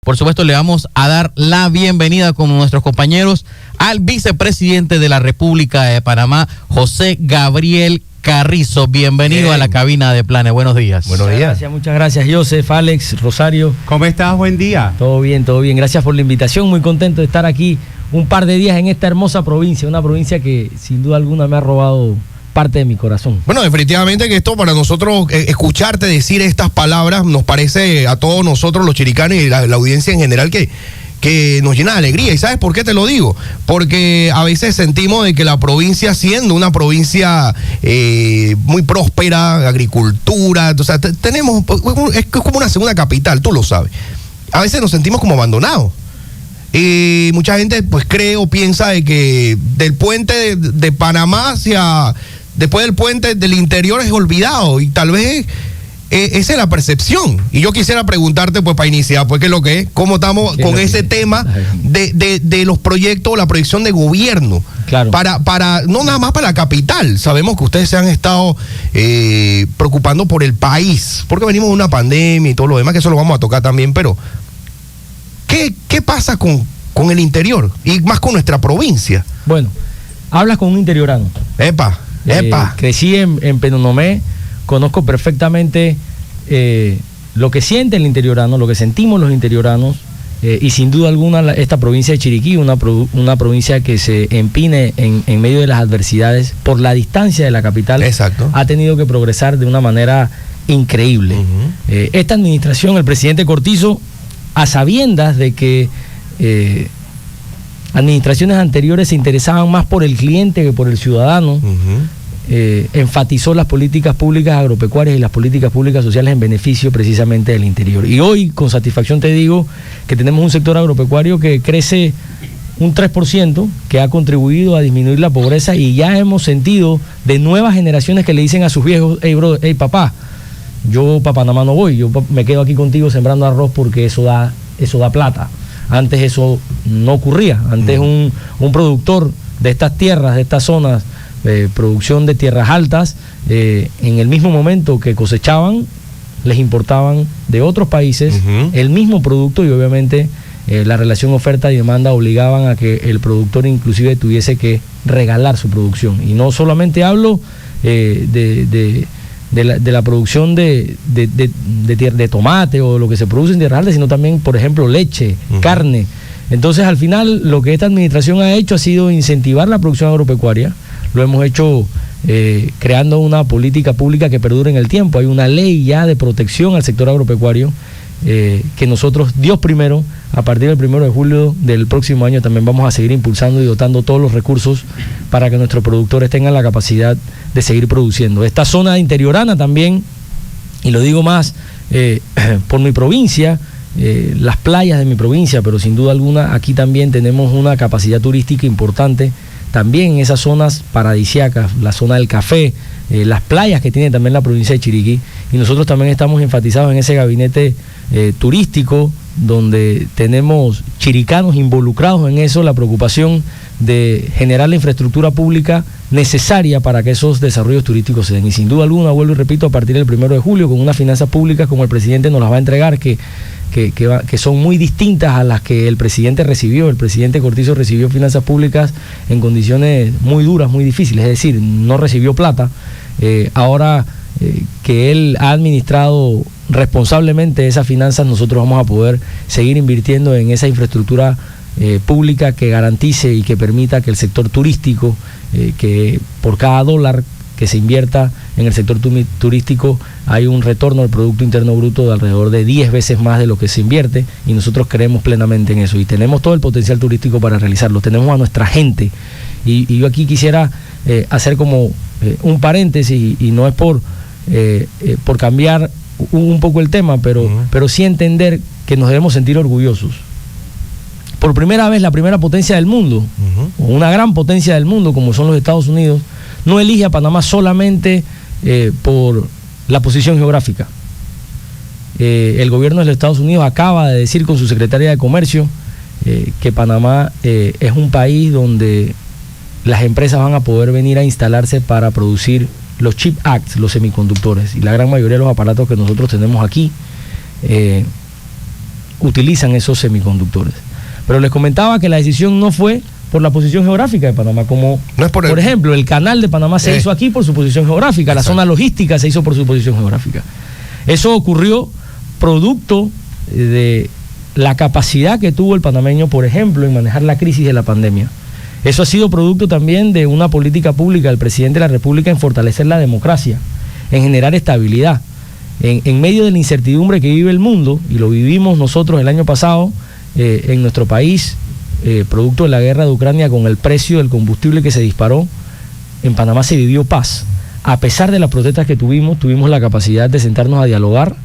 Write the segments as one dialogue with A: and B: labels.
A: Por supuesto, le vamos a dar la bienvenida con nuestros compañeros al vicepresidente de la República de Panamá, José Gabriel Carrizo. Bienvenido a la cabina de Planes. Buenos días.
B: Buenos días.
C: Muchas gracias, Joseph, Alex, Rosario.
B: ¿Cómo estás? Buen día.
C: Todo bien, todo bien. Gracias por la invitación. Muy contento de estar aquí un par de días en esta hermosa provincia, una provincia que sin duda alguna me ha robado parte de mi corazón.
B: Bueno, definitivamente que esto para nosotros, escucharte decir estas palabras, nos parece a todos nosotros los chiricanos y la audiencia en general que nos llena de alegría. ¿Y sabes por qué te lo digo? Porque a veces sentimos de que la provincia, siendo una provincia muy próspera, agricultura, o sea, tenemos, es como una segunda capital, tú lo sabes. A veces nos sentimos como abandonados. Y mucha gente pues cree o piensa de que del puente de Panamá hacia después del puente del interior es olvidado, y tal vez esa es la percepción. Y yo quisiera preguntarte, pues para iniciar, pues qué es lo que es, cómo estamos con ese tema de los proyectos, la proyección de gobierno.
C: Claro.
B: Para no nada más para la capital. Sabemos que ustedes se han estado preocupando por el país, porque venimos de una pandemia y todo lo demás, que eso lo vamos a tocar también, pero ¿qué pasa con el interior y más con nuestra provincia?
C: Bueno, hablas con un interiorano.
B: Epa.
C: Crecí en Penonomé, conozco perfectamente lo que siente el interiorano, lo que sentimos los interioranos, y sin duda alguna esta provincia de Chiriquí, una provincia que se empine en medio de las adversidades por la distancia de la capital.
B: Exacto.
C: Ha tenido que progresar de una manera increíble. Esta administración, el presidente Cortizo, a sabiendas de que administraciones anteriores se interesaban más por el cliente que por el ciudadano, enfatizó las políticas públicas agropecuarias y las políticas públicas sociales en beneficio precisamente del interior. Y hoy, con satisfacción te digo que tenemos un sector agropecuario que crece un 3%, que ha contribuido a disminuir la pobreza, y ya hemos sentido de nuevas generaciones que le dicen a sus viejos: hey papá, yo para Panamá no voy, yo me quedo aquí contigo sembrando arroz porque eso da plata. Antes eso no ocurría. Antes un productor de estas tierras, de estas zonas, producción de tierras altas, en el mismo momento que cosechaban, les importaban de otros países el mismo producto, y obviamente la relación oferta y demanda obligaban a que el productor inclusive tuviese que regalar su producción. Y no solamente hablo de la producción de tomate o lo que se produce en tierras altas, sino también, por ejemplo, leche, carne. Entonces, al final, lo que esta administración ha hecho ha sido incentivar la producción agropecuaria. Lo hemos hecho creando una política pública que perdure en el tiempo. Hay una ley ya de protección al sector agropecuario que nosotros, Dios primero, a partir del 1 de julio del próximo año también vamos a seguir impulsando y dotando todos los recursos para que nuestros productores tengan la capacidad de seguir produciendo. Esta zona interiorana también, y lo digo más por mi provincia, las playas de mi provincia, pero sin duda alguna aquí también tenemos una capacidad turística importante, también en esas zonas paradisíacas, la zona del café, las playas que tiene también la provincia de Chiriquí, y nosotros también estamos enfatizados en ese gabinete turístico, donde tenemos chiricanos involucrados en eso, la preocupación de generar la infraestructura pública necesaria para que esos desarrollos turísticos se den. Y sin duda alguna, vuelvo y repito, a partir del 1 de julio, con unas finanzas públicas como el presidente nos las va a entregar, que son muy distintas a las que el presidente recibió. El presidente Cortizo recibió finanzas públicas en condiciones muy duras, muy difíciles, es decir, no recibió plata. Ahora que él ha administrado responsablemente esas finanzas, nosotros vamos a poder seguir invirtiendo en esa infraestructura pública que garantice y que permita que el sector turístico, que por cada dólar que se invierta en el sector turístico hay un retorno al Producto Interno Bruto de alrededor de 10 veces más de lo que se invierte, y nosotros creemos plenamente en eso y tenemos todo el potencial turístico para realizarlo. Tenemos a nuestra gente, y yo aquí quisiera hacer como un paréntesis, y no es por cambiar un poco el tema, pero sí entender que nos debemos sentir orgullosos. Por primera vez, la primera potencia del mundo, o una gran potencia del mundo como son los Estados Unidos, no elige a Panamá solamente por la posición geográfica. El gobierno de los Estados Unidos acaba de decir con su secretaria de Comercio que Panamá es un país donde las empresas van a poder venir a instalarse para producir los chip acts, los semiconductores, y la gran mayoría de los aparatos que nosotros tenemos aquí utilizan esos semiconductores. Pero les comentaba que la decisión no fue por la posición geográfica de Panamá, como
B: no es
C: por ejemplo el canal de Panamá se hizo aquí por su posición geográfica, la zona logística se hizo por su posición geográfica. Eso ocurrió producto de la capacidad que tuvo el panameño, por ejemplo, en manejar la crisis de la pandemia. Eso ha sido producto también de una política pública del presidente de la República en fortalecer la democracia, en generar estabilidad. En medio de la incertidumbre que vive el mundo, y lo vivimos nosotros el año pasado en nuestro país, producto de la guerra de Ucrania, con el precio del combustible que se disparó, en Panamá se vivió paz. A pesar de las protestas que tuvimos la capacidad de sentarnos a dialogar,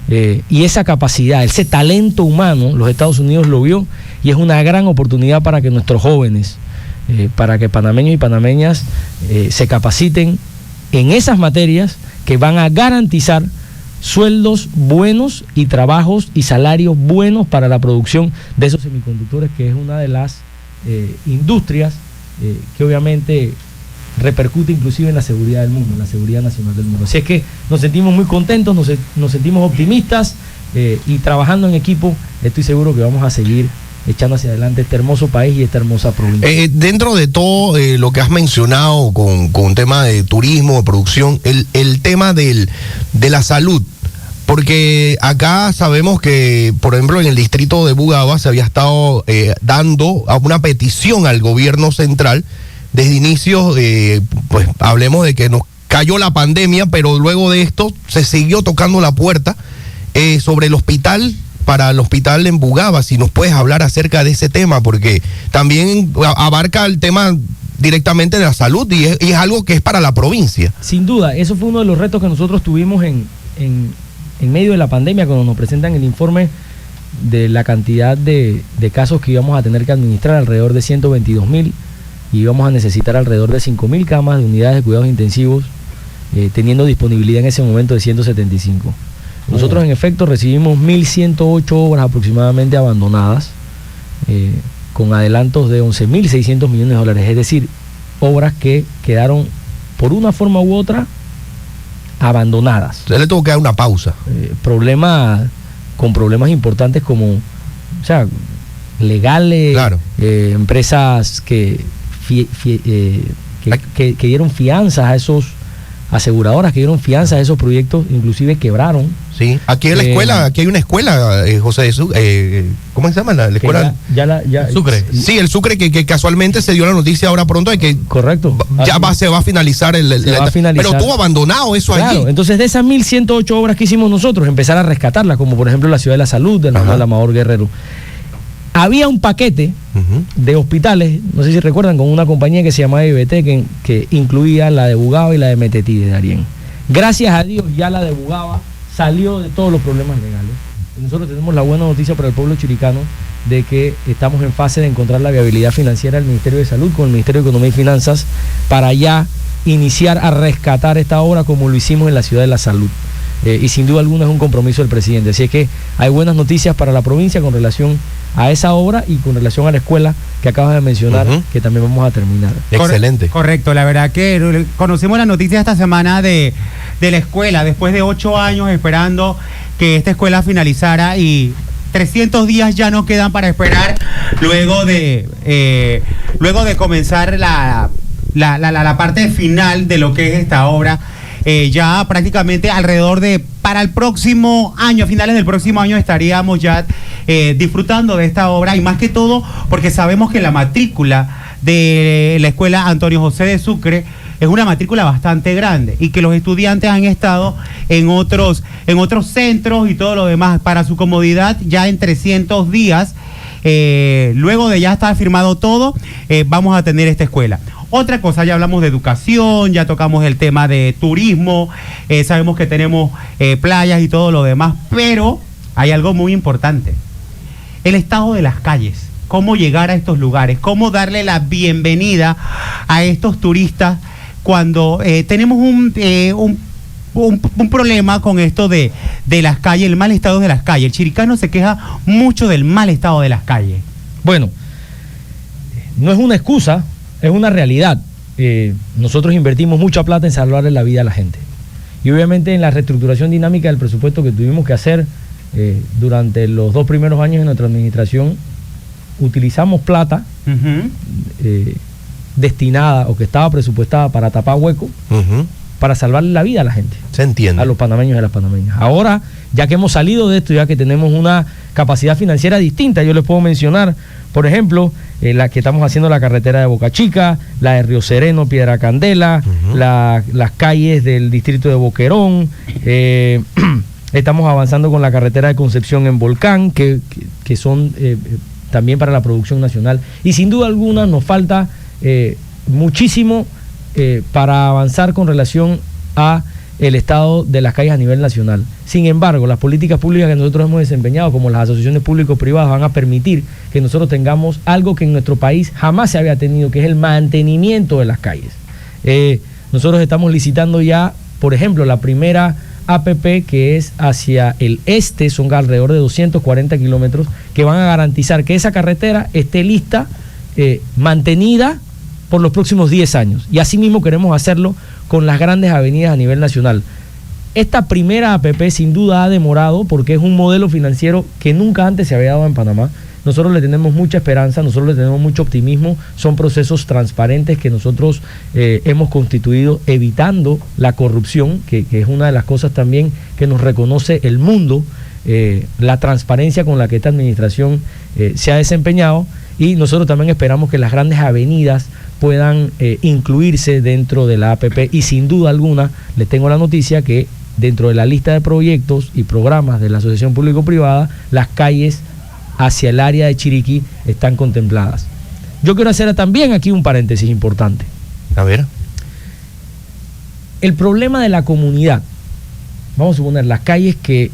C: y esa capacidad, ese talento humano, los Estados Unidos lo vio, y es una gran oportunidad para que nuestros jóvenes, para que panameños y panameñas se capaciten en esas materias que van a garantizar sueldos buenos y trabajos y salarios buenos para la producción de esos semiconductores, que es una de las industrias que obviamente repercute inclusive en la seguridad del mundo, en la seguridad nacional del mundo. Así es que nos sentimos muy contentos, nos sentimos optimistas, y trabajando en equipo estoy seguro que vamos a seguir echando hacia adelante este hermoso país y esta hermosa provincia.
B: Dentro de todo lo que has mencionado con tema de turismo, de producción, el tema de la salud, porque acá sabemos que, por ejemplo, en el distrito de Bugaba se había estado dando una petición al gobierno central desde inicios, pues hablemos de que nos cayó la pandemia, pero luego de esto se siguió tocando la puerta sobre el hospital, para el hospital en Bugaba. Si nos puedes hablar acerca de ese tema, porque también abarca el tema directamente de la salud y es algo que es para la provincia.
C: Sin duda, eso fue uno de los retos que nosotros tuvimos en medio de la pandemia, cuando nos presentan el informe de la cantidad de casos que íbamos a tener que administrar, alrededor de 122,000, y íbamos a necesitar alrededor de 5,000 camas de unidades de cuidados intensivos, teniendo disponibilidad en ese momento de 175. Nosotros en efecto recibimos 1.108 obras aproximadamente abandonadas, con adelantos de 11.600 millones de dólares, es decir, obras que quedaron por una forma u otra abandonadas.
B: Entonces le tuvo que dar una pausa.
C: Con problemas importantes como, o sea, legales,
B: claro.
C: Empresas que dieron fianzas a esos, aseguradoras que dieron fianzas a esos proyectos, inclusive quebraron.
B: Sí, aquí en la escuela, aquí hay una escuela, José, ¿cómo se llama la escuela?
A: Sucre.
B: Sí, el Sucre, que casualmente se dio la noticia ahora pronto de que
C: correcto.
B: Se va a finalizar pero estuvo abandonado eso allí.
C: Claro, entonces de esas 1.108 obras que hicimos nosotros, empezar a rescatarlas, como por ejemplo la Ciudad de la Salud, del Manuel Amador Guerrero. Había un paquete de hospitales, no sé si recuerdan, con una compañía que se llamaba IBT, que incluía la de Bugaba y la de Metetí de Darién. Gracias a Dios ya la de Bugaba salió de todos los problemas legales. Y nosotros tenemos la buena noticia para el pueblo chiricano de que estamos en fase de encontrar la viabilidad financiera del Ministerio de Salud con el Ministerio de Economía y Finanzas para ya iniciar a rescatar esta obra como lo hicimos en la Ciudad de la Salud. Y sin duda alguna es un compromiso del presidente. Así es que hay buenas noticias para la provincia con relación a esa obra y con relación a la escuela que acabas de mencionar, que también vamos a terminar.
B: Excelente.
D: Correcto, la verdad que conocimos la noticia esta semana de la escuela, después de 8 años esperando que esta escuela finalizara, y 300 días ya no quedan para esperar luego de comenzar la parte final de lo que es esta obra. Ya prácticamente para el próximo año, a finales del próximo año, estaríamos ya disfrutando de esta obra, y más que todo porque sabemos que la matrícula de la escuela Antonio José de Sucre es una matrícula bastante grande, y que los estudiantes han estado en otros centros y todo lo demás. Para su comodidad, ya en 300 días, luego de ya estar firmado todo, vamos a tener esta escuela. Otra cosa, ya hablamos de educación, ya tocamos el tema de turismo, sabemos que tenemos playas y todo lo demás, pero hay algo muy importante: el estado de las calles. Cómo llegar a estos lugares, cómo darle la bienvenida a estos turistas cuando tenemos un problema con esto de las calles, el mal estado de las calles. El chiricano se queja mucho del mal estado de las calles.
C: Bueno, no es una excusa, es una realidad. Nosotros invertimos mucha plata en salvarle la vida a la gente. Y obviamente en la reestructuración dinámica del presupuesto que tuvimos que hacer Durante los 2 primeros años de nuestra administración utilizamos plata destinada o que estaba presupuestada para tapar huecos, para salvarle la vida a la gente.
B: Se entiende.
C: A los panameños y a las panameñas. Ahora, ya que hemos salido de esto, ya que tenemos una capacidad financiera distinta, yo les puedo mencionar, por ejemplo, la que estamos haciendo la carretera de Boca Chica, la de Río Sereno, Piedra Candela, las calles del distrito de Boquerón, estamos avanzando con la carretera de Concepción en Volcán, que son también para la producción nacional. Y sin duda alguna nos falta muchísimo para avanzar con relación a el estado de las calles a nivel nacional. Sin embargo, las políticas públicas que nosotros hemos desempeñado, como las asociaciones público-privadas, van a permitir que nosotros tengamos algo que en nuestro país jamás se había tenido, que es el mantenimiento de las calles. Nosotros estamos licitando ya, por ejemplo, la primera APP que es hacia el este, son alrededor de 240 kilómetros, que van a garantizar que esa carretera esté lista, mantenida por los próximos 10 años. Y así mismo queremos hacerlo con las grandes avenidas a nivel nacional. Esta primera APP sin duda ha demorado porque es un modelo financiero que nunca antes se había dado en Panamá. Nosotros le tenemos mucha esperanza, nosotros le tenemos mucho optimismo. Son procesos transparentes que nosotros hemos constituido evitando la corrupción, que es una de las cosas también que nos reconoce el mundo, la transparencia con la que esta administración se ha desempeñado. Y nosotros también esperamos que las grandes avenidas puedan incluirse dentro de la APP. Y sin duda alguna, les tengo la noticia que dentro de la lista de proyectos y programas de la Asociación Público-Privada, las calles hacia el área de Chiriquí están contempladas. Yo quiero hacer también aquí un paréntesis importante.
B: A ver.
C: El problema de la comunidad, vamos a suponer las calles que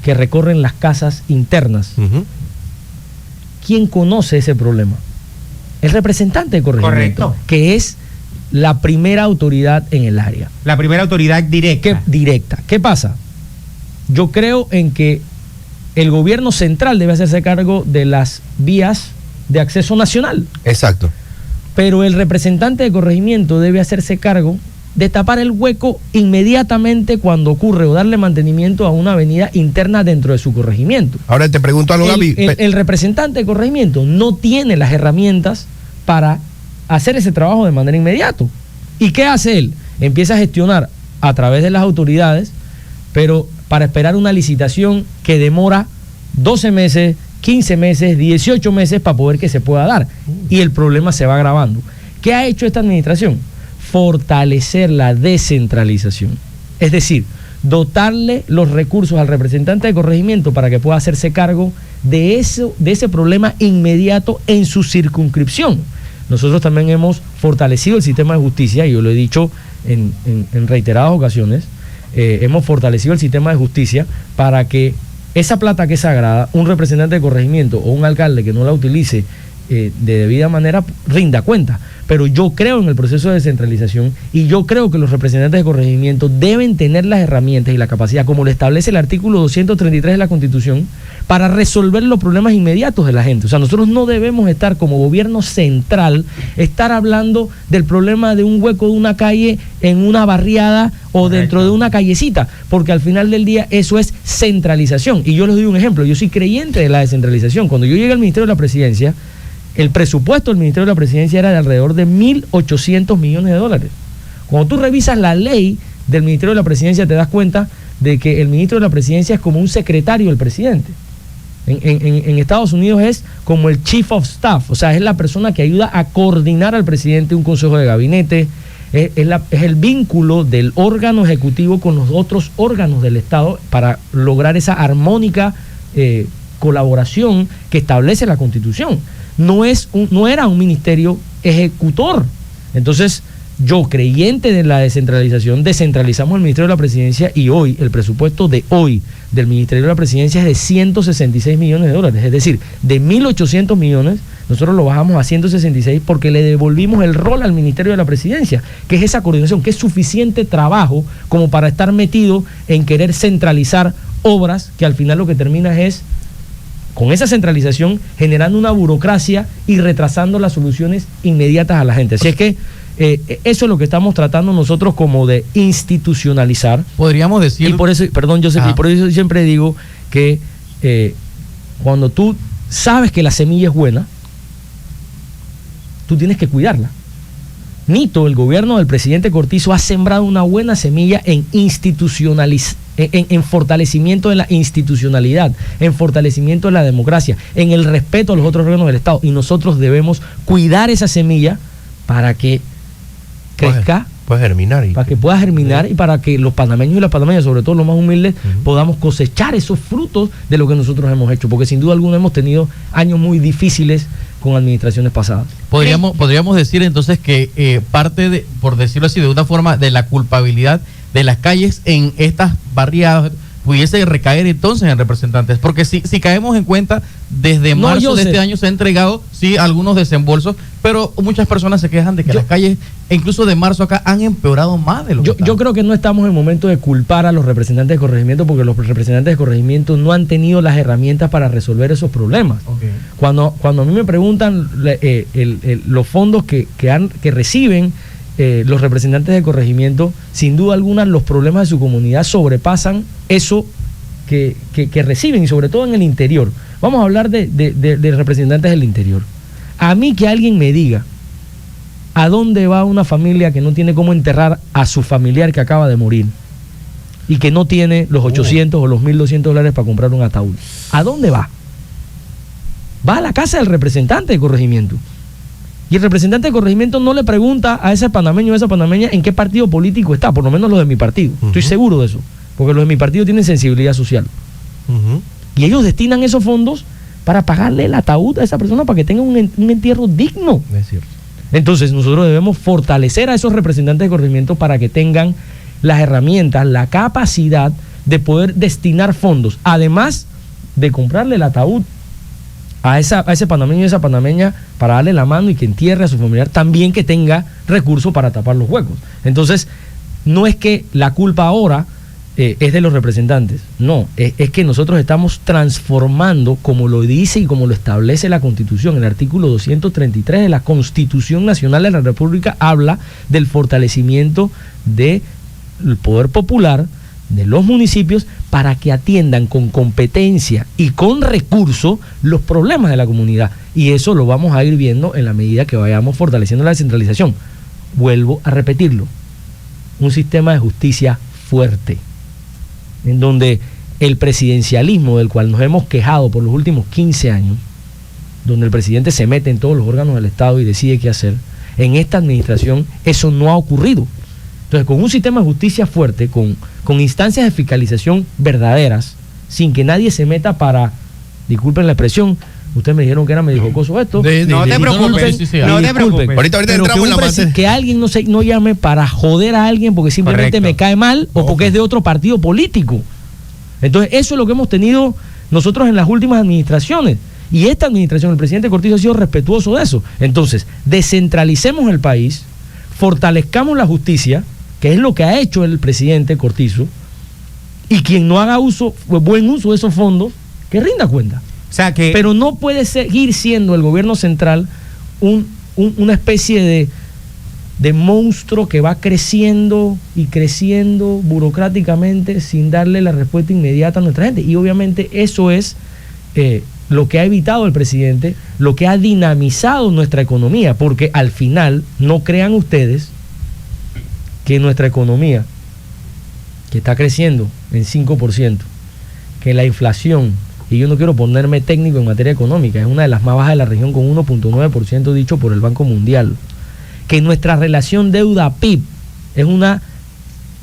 C: recorren las casas internas. ¿Quién conoce ese problema? El representante de corregimiento.
D: Correcto.
C: Que es la primera autoridad en el área.
D: La primera autoridad directa.
C: Directa. ¿Qué pasa? Yo creo en que el gobierno central debe hacerse cargo de las vías de acceso nacional.
B: Exacto.
C: Pero el representante de corregimiento debe hacerse cargo de tapar el hueco inmediatamente cuando ocurre o darle mantenimiento a una avenida interna dentro de su corregimiento.
B: Ahora te pregunto algo, Gaby.
C: El representante de corregimiento no tiene las herramientas para hacer ese trabajo de manera inmediata. ¿Y qué hace él? Empieza a gestionar a través de las autoridades, pero para esperar una licitación que demora 12 meses, 15 meses, 18 meses para poder que se pueda dar. Y el problema se va agravando. ¿Qué ha hecho esta administración? Fortalecer la descentralización. Es decir, dotarle los recursos al representante de corregimiento para que pueda hacerse cargo de ese problema inmediato en su circunscripción. Nosotros también hemos fortalecido el sistema de justicia, y yo lo he dicho en reiteradas ocasiones, hemos fortalecido el sistema de justicia para que esa plata que es sagrada, un representante de corregimiento o un alcalde que no la utilice de debida manera rinda cuenta. Pero yo creo en el proceso de descentralización y yo creo que los representantes de corregimiento deben tener las herramientas y la capacidad, como lo establece el artículo 233 de la Constitución, para resolver los problemas inmediatos de la gente. O sea, nosotros no debemos estar como gobierno central, estar hablando del problema de un hueco de una calle en una barriada o correcto, dentro de una callecita, porque al final del día eso es centralización. Y yo les doy un ejemplo, yo soy creyente de la descentralización. Cuando yo llegué al Ministerio de la Presidencia, el presupuesto del Ministerio de la Presidencia era de alrededor de 1.800 millones de dólares. Cuando tú revisas la ley del Ministerio de la Presidencia, te das cuenta de que el ministro de la Presidencia es como un secretario del presidente. En Estados Unidos es como el Chief of Staff, o sea, es la persona que ayuda a coordinar al presidente un consejo de gabinete, es el vínculo del órgano ejecutivo con los otros órganos del Estado para lograr esa armónica colaboración que establece la Constitución. No era un ministerio ejecutor. Entonces, yo, creyente de la descentralización, descentralizamos el Ministerio de la Presidencia y hoy, el presupuesto de hoy del Ministerio de la Presidencia es de 166 millones de dólares. Es decir, de 1.800 millones, nosotros lo bajamos a 166 porque le devolvimos el rol al Ministerio de la Presidencia, que es esa coordinación, que es suficiente trabajo como para estar metido en querer centralizar obras que al final lo que termina es con esa centralización generando una burocracia y retrasando las soluciones inmediatas a la gente. Así es que eso es lo que estamos tratando nosotros como de institucionalizar.
A: Podríamos decir...
C: Y por eso, perdón, Joseph, y por eso siempre digo que cuando tú sabes que la semilla es buena, tú tienes que cuidarla. Nito, el gobierno del presidente Cortizo, ha sembrado una buena semilla en fortalecimiento de la institucionalidad, en fortalecimiento de la democracia, en el respeto a los otros órganos del Estado. Y nosotros debemos cuidar esa semilla para que crezca,
B: puede germinar
C: para que pueda germinar y para que los panameños y las panameñas, sobre todo los más humildes, podamos cosechar esos frutos de lo que nosotros hemos hecho, porque sin duda alguna hemos tenido años muy difíciles con administraciones pasadas.
A: Podríamos decir entonces que parte de, por decirlo así, de una forma, de la culpabilidad de las calles en estas barriadas pudiese recaer entonces en representantes, porque si caemos en cuenta, desde marzo de este año se han entregado, sí, algunos desembolsos, pero muchas personas se quejan de que las calles, incluso de marzo acá, han empeorado más de lo que
C: yo creo que no estamos en el momento de culpar a los representantes de corregimiento, porque los representantes de corregimiento no han tenido las herramientas para resolver esos problemas.
A: Okay.
C: Cuando a mí me preguntan los fondos que reciben los representantes de corregimiento, sin duda alguna los problemas de su comunidad sobrepasan eso que reciben, y sobre todo en el interior. Vamos a hablar de representantes del interior. A mí que alguien me diga a dónde va una familia que no tiene cómo enterrar a su familiar que acaba de morir y que no tiene los 800 o los $1,200 para comprar un ataúd. ¿A dónde va? Va a la casa del representante de corregimiento. Y el representante de corregimiento no le pregunta a ese panameño o a esa panameña en qué partido político está, por lo menos los de mi partido. Estoy seguro de eso, porque los de mi partido tienen sensibilidad social. Y ellos destinan esos fondos para pagarle el ataúd a esa persona para que tenga un entierro digno.
B: Es cierto.
C: Entonces nosotros debemos fortalecer a esos representantes de corregimiento para que tengan las herramientas, la capacidad de poder destinar fondos, además de comprarle el ataúd a ese panameño y esa panameña para darle la mano y que entierre a su familiar, también que tenga recursos para tapar los huecos. Entonces, no es que la culpa ahora es de los representantes, no, es que nosotros estamos transformando, como lo dice y como lo establece la Constitución. El artículo 233 de la Constitución Nacional de la República habla del fortalecimiento del poder popular de los municipios para que atiendan con competencia y con recursos los problemas de la comunidad. Y eso lo vamos a ir viendo en la medida que vayamos fortaleciendo la descentralización. Vuelvo a repetirlo, un sistema de justicia fuerte, en donde el presidencialismo del cual nos hemos quejado por los últimos 15 años, donde el presidente se mete en todos los órganos del Estado y decide qué hacer, en esta administración eso no ha ocurrido. Entonces, con un sistema de justicia fuerte, con instancias de fiscalización verdaderas, sin que nadie se meta para, disculpen la expresión, ustedes me dijeron que era medio jocoso esto.
D: No te preocupes, no te preocupes.
B: Ahorita entramos en la materia.
C: Que alguien no llame para joder a alguien porque simplemente me cae mal o porque es de otro partido político. Entonces, eso es lo que hemos tenido nosotros en las últimas administraciones. Y esta administración, el presidente Cortizo ha sido respetuoso de eso. Entonces, descentralicemos el país, fortalezcamos la justicia, que es lo que ha hecho el presidente Cortizo, y quien no haga buen uso de esos fondos, que rinda cuenta.
D: O sea que...
C: Pero no puede seguir siendo el gobierno central una especie de monstruo que va creciendo y creciendo burocráticamente sin darle la respuesta inmediata a nuestra gente. Y obviamente eso es lo que ha evitado el presidente, lo que ha dinamizado nuestra economía, porque al final, no crean ustedes que nuestra economía, que está creciendo en 5%, que la inflación, y yo no quiero ponerme técnico en materia económica, es una de las más bajas de la región con 1.9% dicho por el Banco Mundial, que nuestra relación deuda-PIB es una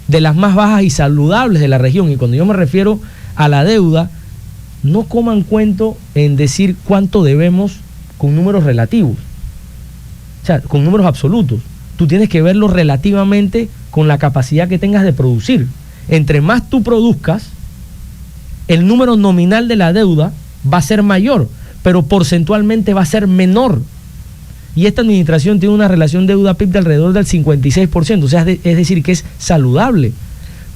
C: de las más bajas y saludables de la región. Y cuando yo me refiero a la deuda, no coman cuento en decir cuánto debemos con números relativos, o sea, con números absolutos. Tú tienes que verlo relativamente con la capacidad que tengas de producir. Entre más tú produzcas, el número nominal de la deuda va a ser mayor, pero porcentualmente va a ser menor. Y esta administración tiene una relación deuda-PIB de alrededor del 56%, o sea, es decir, que es saludable.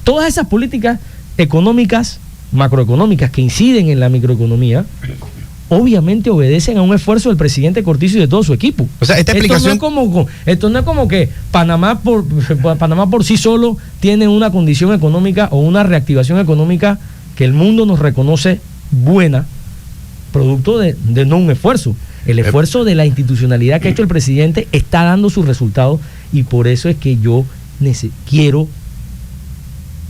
C: Todas esas políticas económicas, macroeconómicas, que inciden en la microeconomía, obviamente obedecen a un esfuerzo del presidente Cortizo y de todo su equipo.
B: O sea, esta explicación...
C: Esto no es como que Panamá por sí solo tiene una condición económica o una reactivación económica que el mundo nos reconoce buena, producto de no un esfuerzo. El esfuerzo de la institucionalidad que ha hecho el presidente está dando sus resultados, y por eso es que yo quiero,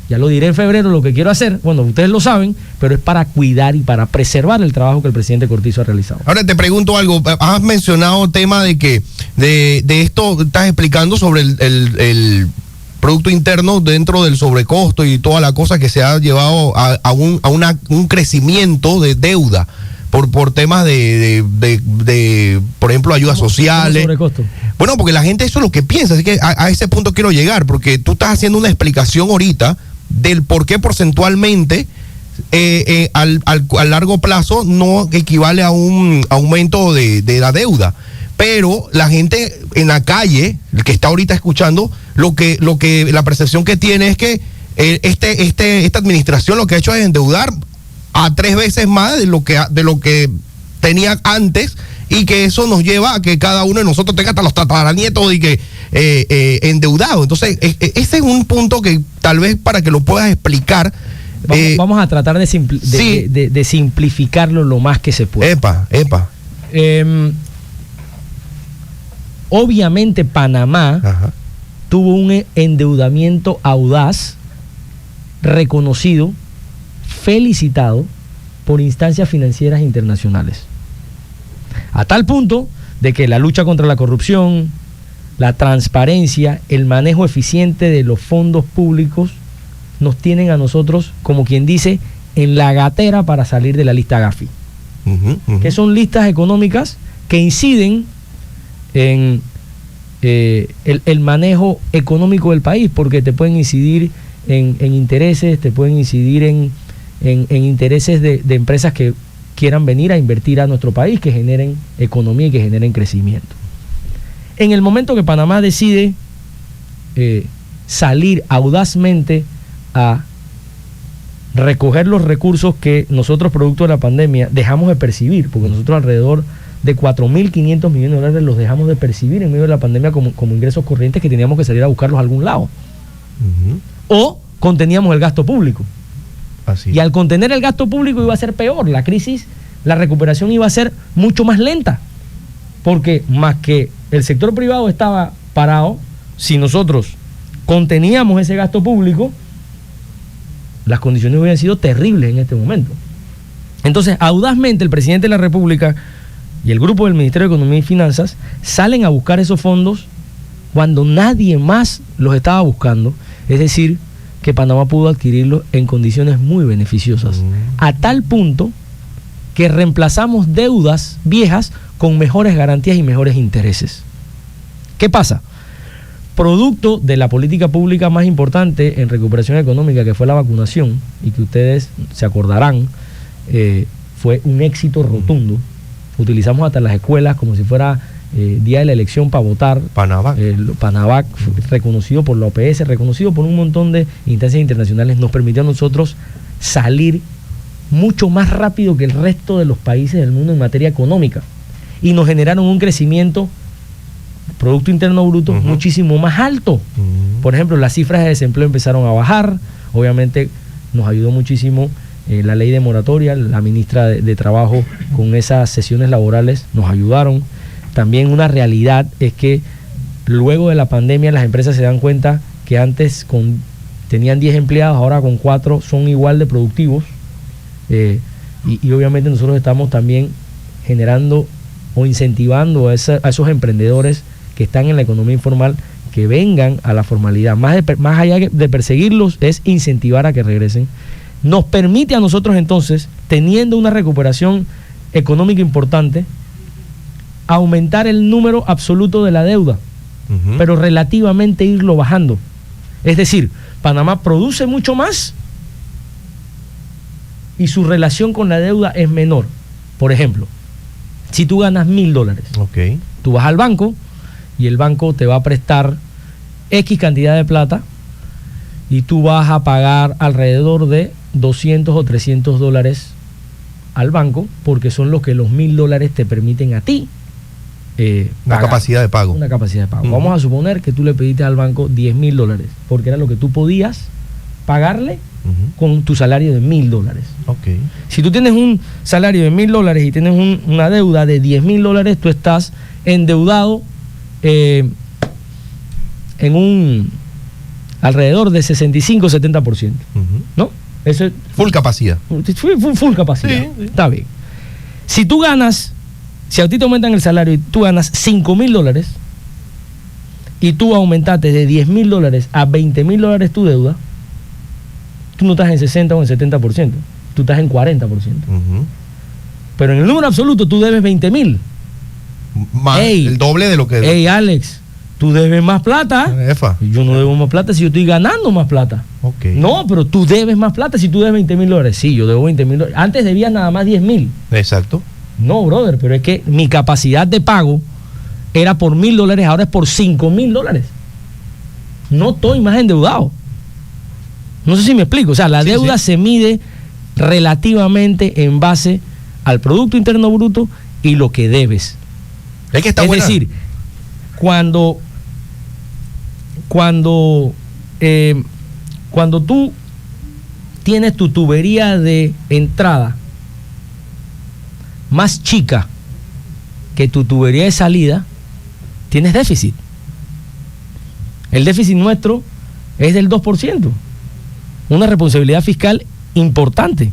C: ya lo diré en febrero, lo que quiero hacer, bueno, ustedes lo saben, pero es para cuidar y para preservar el trabajo que el presidente Cortizo ha realizado.
B: Ahora te pregunto algo, has mencionado el tema de que de esto estás explicando sobre el Producto Interno dentro del sobrecosto y toda la cosa que se ha llevado a un crecimiento de deuda por temas de por ejemplo, ayudas sociales.
C: Sobrecosto. Bueno,
B: porque la gente eso es lo que piensa, así que a ese punto quiero llegar, porque tú estás haciendo una explicación ahorita del por qué porcentualmente al largo plazo no equivale a un aumento de la deuda. Pero la gente en la calle, el que está ahorita escuchando, la percepción que tiene es que esta administración lo que ha hecho es endeudar a 3 veces más de lo que tenía antes, y que eso nos lleva a que cada uno de nosotros tenga hasta los tataranietos y que endeudado. Entonces, ese es un punto que tal vez para que lo puedas explicar.
C: Vamos a tratar de simplificarlo lo más que se pueda.
B: Epa.
C: Obviamente Panamá tuvo un endeudamiento audaz, reconocido, felicitado por instancias financieras internacionales. A tal punto de que la lucha contra la corrupción, la transparencia, el manejo eficiente de los fondos públicos nos tienen a nosotros, como quien dice, en la gatera para salir de la lista Gafi. Que son listas económicas que inciden en el manejo económico del país, porque te pueden incidir en intereses, te pueden incidir en intereses de empresas que quieran venir a invertir a nuestro país, que generen economía y que generen crecimiento. En el momento que Panamá decide salir audazmente a recoger los recursos que nosotros, producto de la pandemia, dejamos de percibir, porque nosotros alrededor de 4.500 millones de dólares los dejamos de percibir en medio de la pandemia como ingresos corrientes, que teníamos que salir a buscarlos a algún lado. O conteníamos el gasto público. Así. Y al contener el gasto público iba a ser peor. La crisis, la recuperación iba a ser mucho más lenta. Porque más que el sector privado estaba parado, si nosotros conteníamos ese gasto público, las condiciones hubieran sido terribles en este momento. Entonces, audazmente el presidente de la República y el grupo del Ministerio de Economía y Finanzas salen a buscar esos fondos cuando nadie más los estaba buscando. Es decir, que Panamá pudo adquirirlos en condiciones muy beneficiosas, a tal punto que reemplazamos deudas viejas con mejores garantías y mejores intereses. ¿Qué pasa? Producto de la política pública más importante en recuperación económica, que fue la vacunación, y que ustedes se acordarán, fue un éxito rotundo. Utilizamos hasta las escuelas como si fuera día de la elección para votar. Panavac, reconocido por la OPS, reconocido por un montón de instancias internacionales, nos permitió a nosotros salir mucho más rápido que el resto de los países del mundo en materia económica, y nos generaron un crecimiento Producto Interno Bruto muchísimo más alto. Por ejemplo, las cifras de desempleo empezaron a bajar. Obviamente nos ayudó muchísimo la ley de moratoria, la ministra de Trabajo con esas sesiones laborales nos ayudaron. También una realidad es que luego de la pandemia las empresas se dan cuenta que antes tenían 10 empleados, ahora con 4 son igual de productivos, y obviamente nosotros estamos también generando o incentivando a esos emprendedores que están en la economía informal que vengan a la formalidad. Más allá de perseguirlos, es incentivar a que regresen. Nos permite a nosotros entonces, teniendo una recuperación económica importante, aumentar el número absoluto de la deuda, pero relativamente irlo bajando. Es decir, Panamá produce mucho más y su relación con la deuda es menor. Por ejemplo, si tú ganas $1,000, tú vas al banco y el banco te va a prestar X cantidad de plata y tú vas a pagar alrededor de $200 o $300 al banco porque son los que los $1.000 te permiten a ti
B: una capacidad de pago.
C: Una capacidad de pago. Vamos a suponer que tú le pediste al banco $10.000 porque era lo que tú podías pagarle con tu salario de $1.000.
B: Okay.
C: Si tú tienes un salario de $1.000 y tienes una deuda de $10.000, tú estás endeudado en un alrededor de 65-70%. ¿No? Eso es
B: full capacidad.
C: Full capacidad. Sí. Está bien. Si tú ganas, si a ti te aumentan el salario y tú ganas $5.000 y tú aumentaste de $10.000 a $20.000 tu deuda, tú no estás en 60 o en 70%, tú estás en 40%. Pero en el número absoluto tú debes 20.000.
B: Más el doble de lo que...
C: Ey, Alex, tú debes más plata. Yo no debo más plata si yo estoy ganando más plata.
B: Okay.
C: No, pero tú debes más plata si tú debes $20.000. Sí, yo debo $20.000. Antes debías nada más 10.000.
B: Exacto.
C: No, brother, pero es que mi capacidad de pago era por $1.000, ahora es por $5.000. No estoy más endeudado. No sé si me explico. O sea, la deuda se mide relativamente en base al Producto Interno Bruto y lo que debes.
B: Es que está
C: buena. Decir, cuando tú tienes tu tubería de entrada más chica que tu tubería de salida, tienes déficit. El déficit nuestro es del 2%. Una responsabilidad fiscal importante.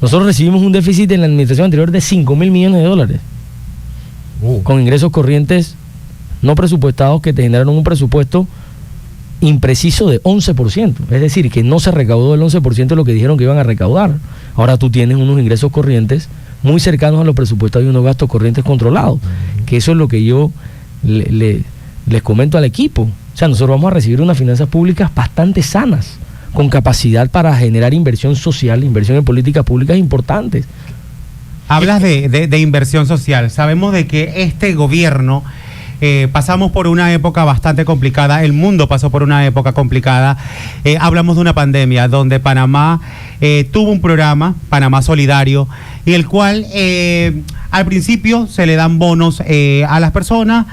C: Nosotros recibimos un déficit en la administración anterior de $5.000 millones. Con ingresos corrientes no presupuestados que te generaron un presupuesto impreciso de 11%. Es decir, que no se recaudó el 11% de lo que dijeron que iban a recaudar. Ahora tú tienes unos ingresos corrientes muy cercanos a los presupuestados y unos gastos corrientes controlados. Que eso es lo que yo les comento al equipo. O sea, nosotros vamos a recibir unas finanzas públicas bastante sanas, con capacidad para generar inversión social, inversión en políticas públicas importantes.
D: Hablas de inversión social. Sabemos de que este gobierno pasamos por una época bastante complicada, el mundo pasó por una época complicada. Hablamos de una pandemia donde Panamá tuvo un programa, Panamá Solidario, y el cual al principio se le dan bonos a las personas.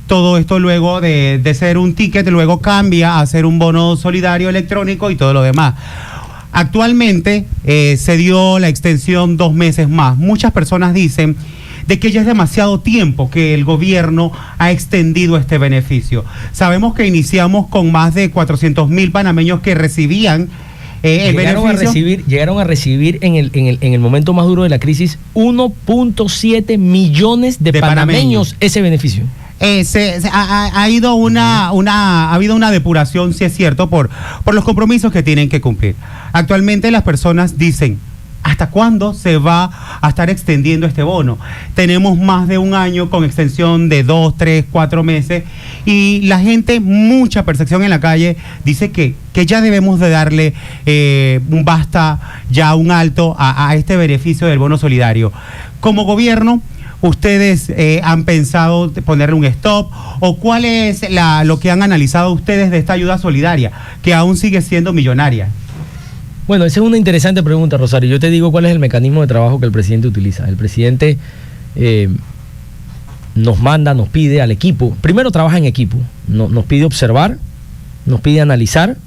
D: Todo esto luego de ser un ticket, luego cambia a ser un bono solidario electrónico y todo lo demás. Actualmente se dio la extensión 2 meses más. Muchas personas dicen de que ya es demasiado tiempo que el gobierno ha extendido este beneficio. Sabemos que iniciamos con más de 400.000 panameños que recibían el beneficio.
C: Llegaron a recibir en el momento más duro de la crisis 1.7 millones de panameños ese beneficio.
D: Ha habido una depuración, si es cierto, por los compromisos que tienen que cumplir. Actualmente las personas dicen, ¿hasta cuándo se va a estar extendiendo este bono? Tenemos más de un año con extensión de 2, 3, 4 meses y la gente, mucha percepción en la calle, dice que ya debemos de darle un basta, ya un alto a este beneficio del bono solidario. Como gobierno, ¿ustedes han pensado ponerle un stop? ¿O cuál es lo que han analizado ustedes de esta ayuda solidaria, que aún sigue siendo millonaria?
C: Bueno, esa es una interesante pregunta, Rosario. Yo te digo cuál es el mecanismo de trabajo que el presidente utiliza. El presidente nos manda, nos pide al equipo. Primero trabaja en equipo. Nos pide observar, nos pide analizar,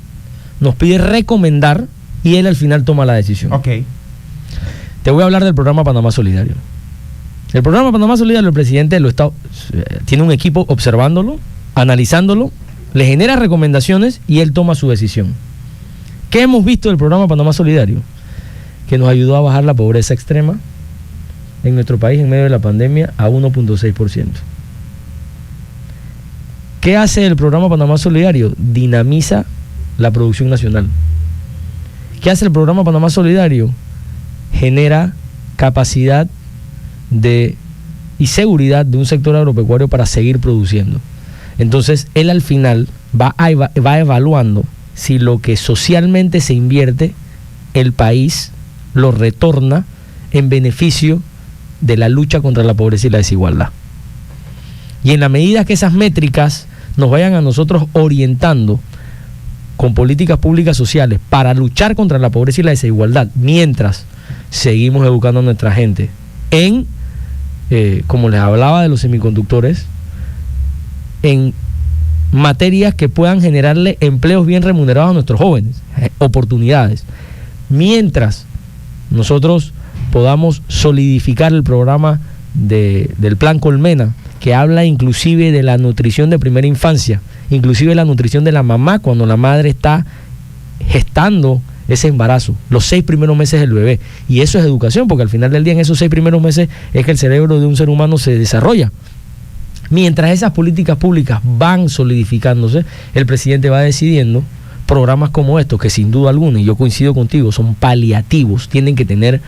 C: nos pide recomendar y él al final toma la decisión.
D: Okay.
C: Te voy a hablar del programa Panamá Solidario. El programa Panamá Solidario, el presidente tiene un equipo observándolo, analizándolo, le genera recomendaciones y él toma su decisión. ¿Qué hemos visto del programa Panamá Solidario? Que nos ayudó a bajar la pobreza extrema en nuestro país en medio de la pandemia a 1.6%. ¿Qué hace el programa Panamá Solidario? Dinamiza la producción nacional. ¿Qué hace el programa Panamá Solidario? Genera capacidad y seguridad de un sector agropecuario para seguir produciendo. Entonces, él al final va evaluando si lo que socialmente se invierte, el país lo retorna en beneficio de la lucha contra la pobreza y la desigualdad. Y en la medida que esas métricas nos vayan a nosotros orientando con políticas públicas sociales para luchar contra la pobreza y la desigualdad, mientras seguimos educando a nuestra gente en, como les hablaba de los semiconductores, en materias que puedan generarle empleos bien remunerados a nuestros jóvenes, oportunidades. Mientras nosotros podamos solidificar el programa del Plan Colmena, que habla inclusive de la nutrición de primera infancia, inclusive la nutrición de la mamá cuando la madre está gestando ese embarazo, los 6 primeros meses del bebé. Y eso es educación, porque al final del día en esos 6 primeros meses es que el cerebro de un ser humano se desarrolla. Mientras esas políticas públicas van solidificándose, el presidente va decidiendo programas como estos, que sin duda alguna, y yo coincido contigo, son paliativos, tienen que tener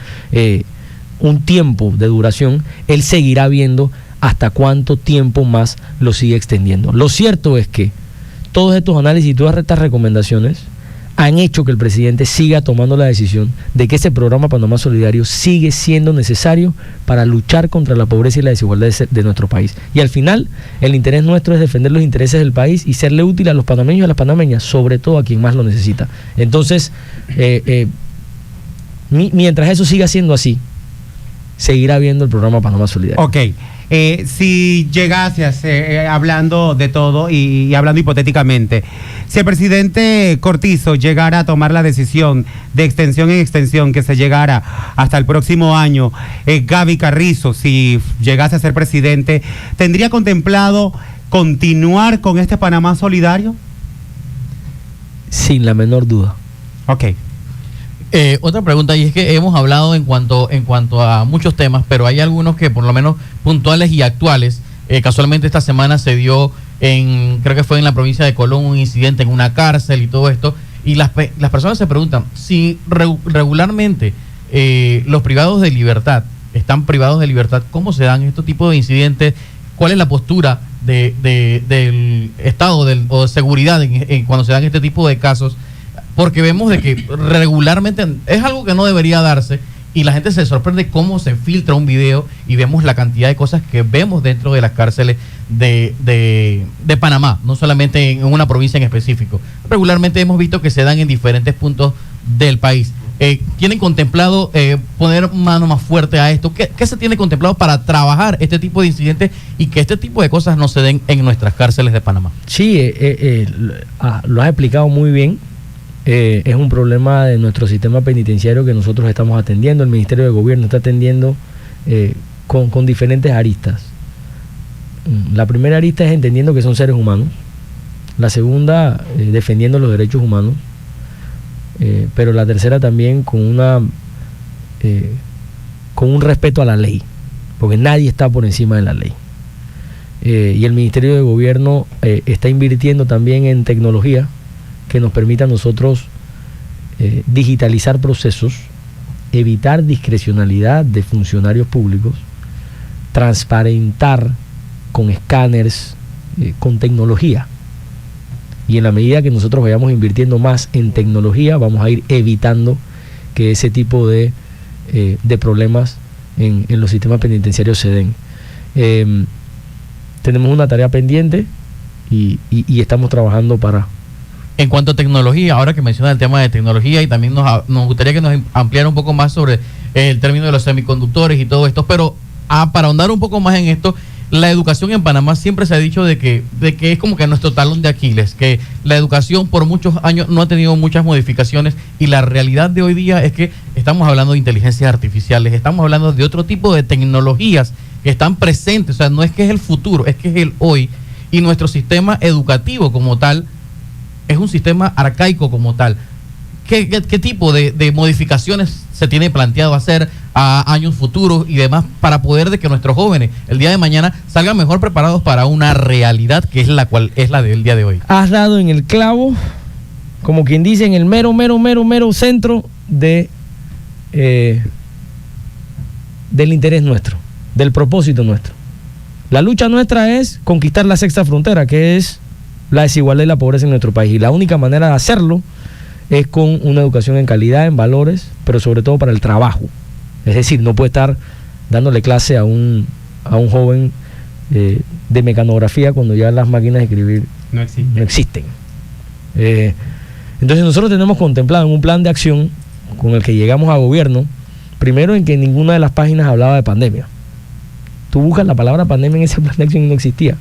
C: un tiempo de duración. Él seguirá viendo hasta cuánto tiempo más lo sigue extendiendo. Lo cierto es que todos estos análisis y todas estas recomendaciones han hecho que el presidente siga tomando la decisión de que ese programa Panamá Solidario sigue siendo necesario para luchar contra la pobreza y la desigualdad de nuestro país. Y al final, el interés nuestro es defender los intereses del país y serle útil a los panameños y a las panameñas, sobre todo a quien más lo necesita. Entonces, mientras eso siga siendo así, seguirá viendo el programa Panamá Solidario.
D: Ok. Si llegase, hablando de todo y hablando hipotéticamente, si el presidente Cortizo llegara a tomar la decisión de extensión en extensión, que se llegara hasta el próximo año, Gaby Carrizo, si llegase a ser presidente, ¿tendría contemplado continuar con este Panamá Solidario?
C: Sin la menor duda.
D: Ok.
A: Otra pregunta, y es que hemos hablado en cuanto a muchos temas, pero hay algunos que por lo menos puntuales y actuales. Casualmente esta semana se dio creo que fue en la provincia de Colón, un incidente en una cárcel y todo esto, y las personas se preguntan si regularmente los privados de libertad están privados de libertad. ¿Cómo se dan estos tipos de incidentes? ¿Cuál es la postura del Estado o de seguridad cuando se dan este tipo de casos? Porque vemos de que regularmente es algo que no debería darse y la gente se sorprende cómo se filtra un video y vemos la cantidad de cosas que vemos dentro de las cárceles de Panamá, no solamente en una provincia en específico. Regularmente hemos visto que se dan en diferentes puntos del país. ¿Tienen contemplado poner mano más fuerte a esto? ¿Qué se tiene contemplado para trabajar este tipo de incidentes y que este tipo de cosas no se den en nuestras cárceles de Panamá?
C: Sí, lo has explicado muy bien. Es un problema de nuestro sistema penitenciario que nosotros estamos atendiendo. El Ministerio de Gobierno está atendiendo con diferentes aristas. La primera arista es entendiendo que son seres humanos. La segunda, defendiendo los derechos humanos. Pero la tercera también con un respeto a la ley, porque nadie está por encima de la ley. Y el Ministerio de Gobierno está invirtiendo también en tecnología que nos permita a nosotros digitalizar procesos, evitar discrecionalidad de funcionarios públicos, transparentar con escáneres, con tecnología. Y en la medida que nosotros vayamos invirtiendo más en tecnología, vamos a ir evitando que ese tipo de problemas en los sistemas penitenciarios se den. Tenemos una tarea pendiente y estamos trabajando para...
A: En cuanto a tecnología, ahora que menciona el tema de tecnología, y también nos gustaría que nos ampliara un poco más sobre el término de los semiconductores y todo esto, pero para ahondar un poco más en esto, la educación en Panamá siempre se ha dicho de que es como que nuestro talón de Aquiles, que la educación por muchos años no ha tenido muchas modificaciones, y la realidad de hoy día es que estamos hablando de inteligencias artificiales, estamos hablando de otro tipo de tecnologías que están presentes. O sea, no es que es el futuro, es que es el hoy, y nuestro sistema educativo como tal es un sistema arcaico como tal. ¿Qué tipo de modificaciones se tiene planteado hacer a años futuros y demás para poder de que nuestros jóvenes el día de mañana salgan mejor preparados para una realidad que es la del día de hoy?
C: Has dado en el clavo, como quien dice, en el mero centro del interés nuestro, del propósito nuestro. La lucha nuestra es conquistar la sexta frontera, que es la desigualdad y la pobreza en nuestro país, y la única manera de hacerlo es con una educación en calidad, en valores, pero sobre todo para el trabajo. Es decir, no puede estar dándole clase a un joven de mecanografía cuando ya las máquinas de escribir no existen. Entonces nosotros tenemos contemplado en un plan de acción con el que llegamos a gobierno Primero, en que ninguna de las páginas hablaba de pandemia. Tú buscas la palabra pandemia en ese plan de acción y no existía.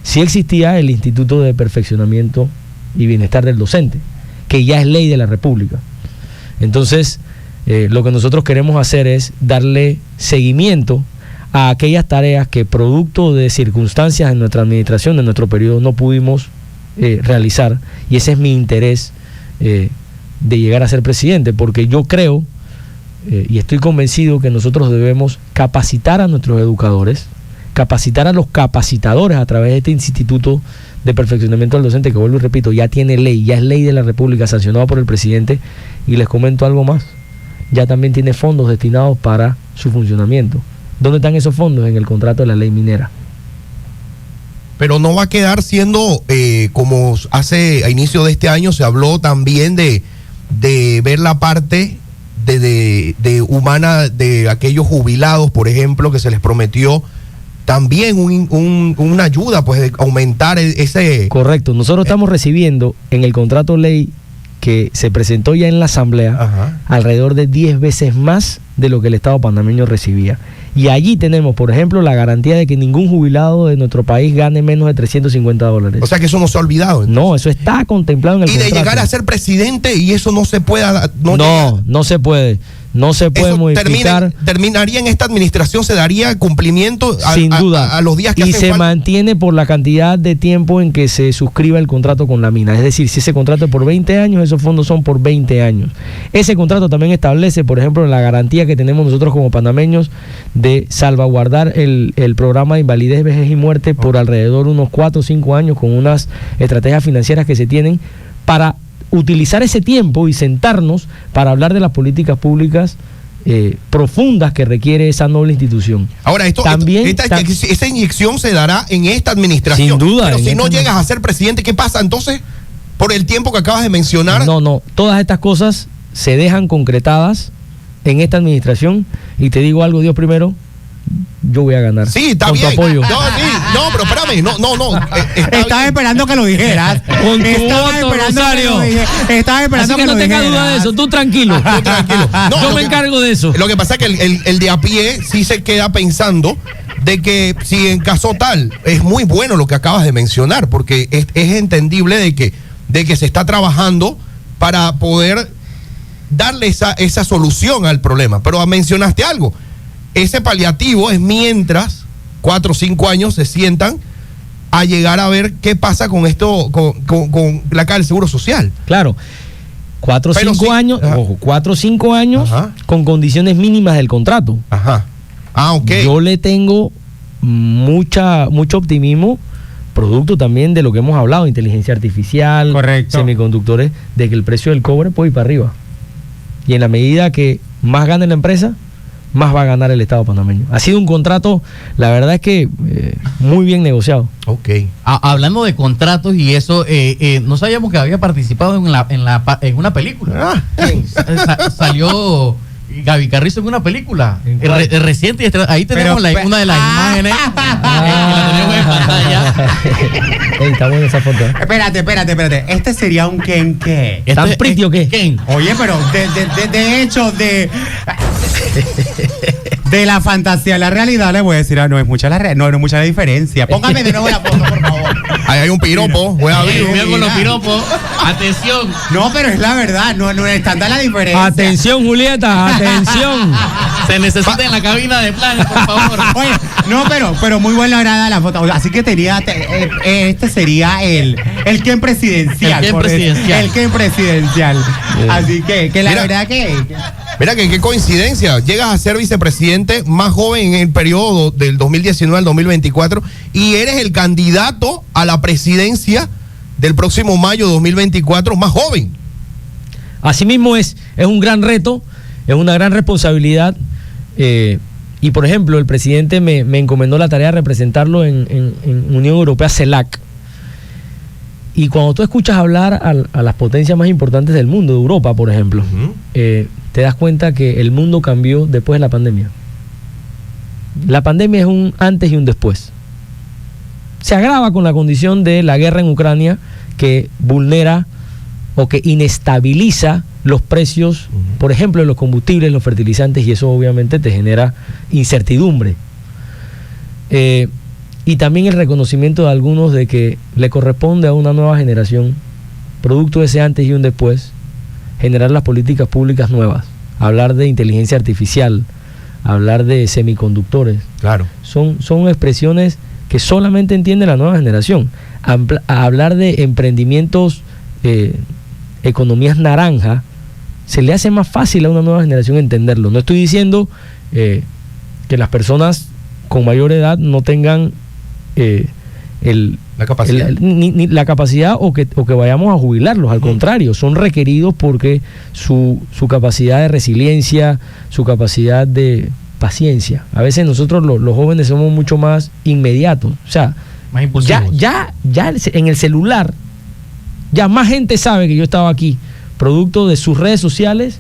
C: Sí existía el Instituto de Perfeccionamiento y Bienestar del Docente, que ya es ley de la República. Entonces, lo que nosotros queremos hacer es darle seguimiento a aquellas tareas que producto de circunstancias en nuestra administración, en nuestro periodo, no pudimos realizar, y ese es mi interés de llegar a ser presidente, porque yo creo y estoy convencido que nosotros debemos capacitar a nuestros educadores, capacitar a los capacitadores a través de este Instituto de Perfeccionamiento del Docente, que vuelvo y repito, ya tiene ley, ya es ley de la República, sancionada por el presidente, y les comento algo más, ya también tiene fondos destinados para su funcionamiento. ¿Dónde están esos fondos? En el contrato de la ley minera.
B: Pero no va a quedar siendo como hace a inicio de este año se habló también de ver la parte de humana de aquellos jubilados, por ejemplo, que se les prometió también una ayuda, pues, de aumentar ese...
C: Correcto, nosotros estamos recibiendo en el contrato ley que se presentó ya en la Asamblea, alrededor de 10 veces más de lo que el Estado panameño recibía. Y allí tenemos, por ejemplo, la garantía de que ningún jubilado de nuestro país gane menos de $350.
B: O sea que eso no se ha olvidado. Entonces.
C: No, eso está contemplado en el contrato.
B: Y de llegar a ser presidente y eso no se pueda...
C: No se puede. No se puede modificar.
B: Terminaría en esta administración, se daría cumplimiento
C: sin duda
B: a los días que
C: y
B: hacen
C: se
B: falta.
C: Mantiene por la cantidad de tiempo en que se suscriba el contrato con la mina. Es decir, si ese contrato es por 20 años, esos fondos son por 20 años. Ese contrato también establece, por ejemplo, la garantía que tenemos nosotros como panameños de salvaguardar el programa de invalidez, vejez y muerte por alrededor de unos 4 o 5 años, con unas estrategias financieras que se tienen para utilizar ese tiempo y sentarnos para hablar de las políticas públicas profundas que requiere esa noble institución.
B: Ahora, esa inyección se dará en esta administración.
C: Sin duda.
B: Pero si no llegas a ser presidente, ¿qué pasa entonces? Por el tiempo que acabas de mencionar.
C: No, todas estas cosas se dejan concretadas en esta administración, y te digo algo, Dios primero, yo voy a ganar.
B: Sí, está
C: con
B: bien.
C: tu apoyo.
B: No, pero espérame, no.
D: Estaba esperando que lo dijeras.
C: Con tu voto, Rosario.
D: Estaba esperando
C: Así que
D: que
C: no
D: lo
C: tengas
D: dijeras.
C: duda de eso, tú tranquilo.
B: No,
C: yo me encargo de eso.
B: Lo que pasa es que el de a pie sí se queda pensando de que si en caso tal, es muy bueno lo que acabas de mencionar, porque es entendible de que se está trabajando para poder darle esa solución al problema. Pero mencionaste algo. Ese paliativo es mientras 4 o 5 años se sientan a llegar a ver qué pasa con esto, con la caja del Seguro Social.
C: Claro, 4 o 5 años, ojo, 4 o 5 años con condiciones mínimas del contrato.
B: Ajá. Ok.
C: Yo le tengo mucho optimismo, producto también de lo que hemos hablado, inteligencia artificial,
D: correcto,
C: semiconductores, de que el precio del cobre puede ir para arriba. Y en la medida que más gane la empresa, más va a ganar el Estado panameño. Ha sido un contrato, la verdad es que muy bien negociado.
B: Ok.
A: Hablando de contratos y eso, no sabíamos que había participado en una película. Salió Gaby Carrizo en una película reciente. Ahí tenemos una de las imágenes. La tenemos en pantalla.
C: Está buena esa foto.
D: Espérate. ¿Este sería un Ken qué?
C: ¿Tan pretty o qué?
A: Ken.
D: Oye, pero de hecho, de la fantasía a la realidad, le voy a decir, no es mucha la diferencia. Póngame de nuevo la foto, por favor.
B: Ahí hay un piropo.
A: Mira con los piropos. Atención.
D: No, pero es la verdad, no es tanta la diferencia.
C: Atención, Julieta, atención.
A: Se necesita en la cabina de planes, por favor.
D: Oye, no, pero muy buena lograda la foto. Así que este sería el Ken presidencial. El Ken presidencial. Así que la verdad que...
B: Mira que qué coincidencia, llegas a ser vicepresidente más joven en el periodo del 2019 al 2024 y eres el candidato a la presidencia del próximo mayo de 2024 más joven.
C: Asimismo es un gran reto, es una gran responsabilidad y por ejemplo el presidente me encomendó la tarea de representarlo en Unión Europea CELAC. Y cuando tú escuchas hablar a las potencias más importantes del mundo, de Europa por ejemplo, te das cuenta que el mundo cambió después de la pandemia. La pandemia es un antes y un después. Se agrava con la condición de la guerra en Ucrania, que vulnera o que inestabiliza los precios, por ejemplo, de los combustibles, los fertilizantes, y eso obviamente te genera incertidumbre. Y también el reconocimiento de algunos de que le corresponde a una nueva generación, producto de ese antes y un después, generar las políticas públicas nuevas, hablar de inteligencia artificial, hablar de semiconductores.
B: Claro.
C: Son expresiones que solamente entiende la nueva generación. Hablar de emprendimientos, economías naranja, se le hace más fácil a una nueva generación entenderlo. No estoy diciendo que las personas con mayor edad no tengan
B: la capacidad,
C: ni la capacidad o que vayamos a jubilarlos. Al contrario, son requeridos porque su capacidad de resiliencia, su capacidad de paciencia. A veces nosotros los jóvenes somos mucho más inmediatos. O sea,
A: más impulsivos.
C: Ya en el celular, ya más gente sabe que yo estaba aquí, producto de sus redes sociales,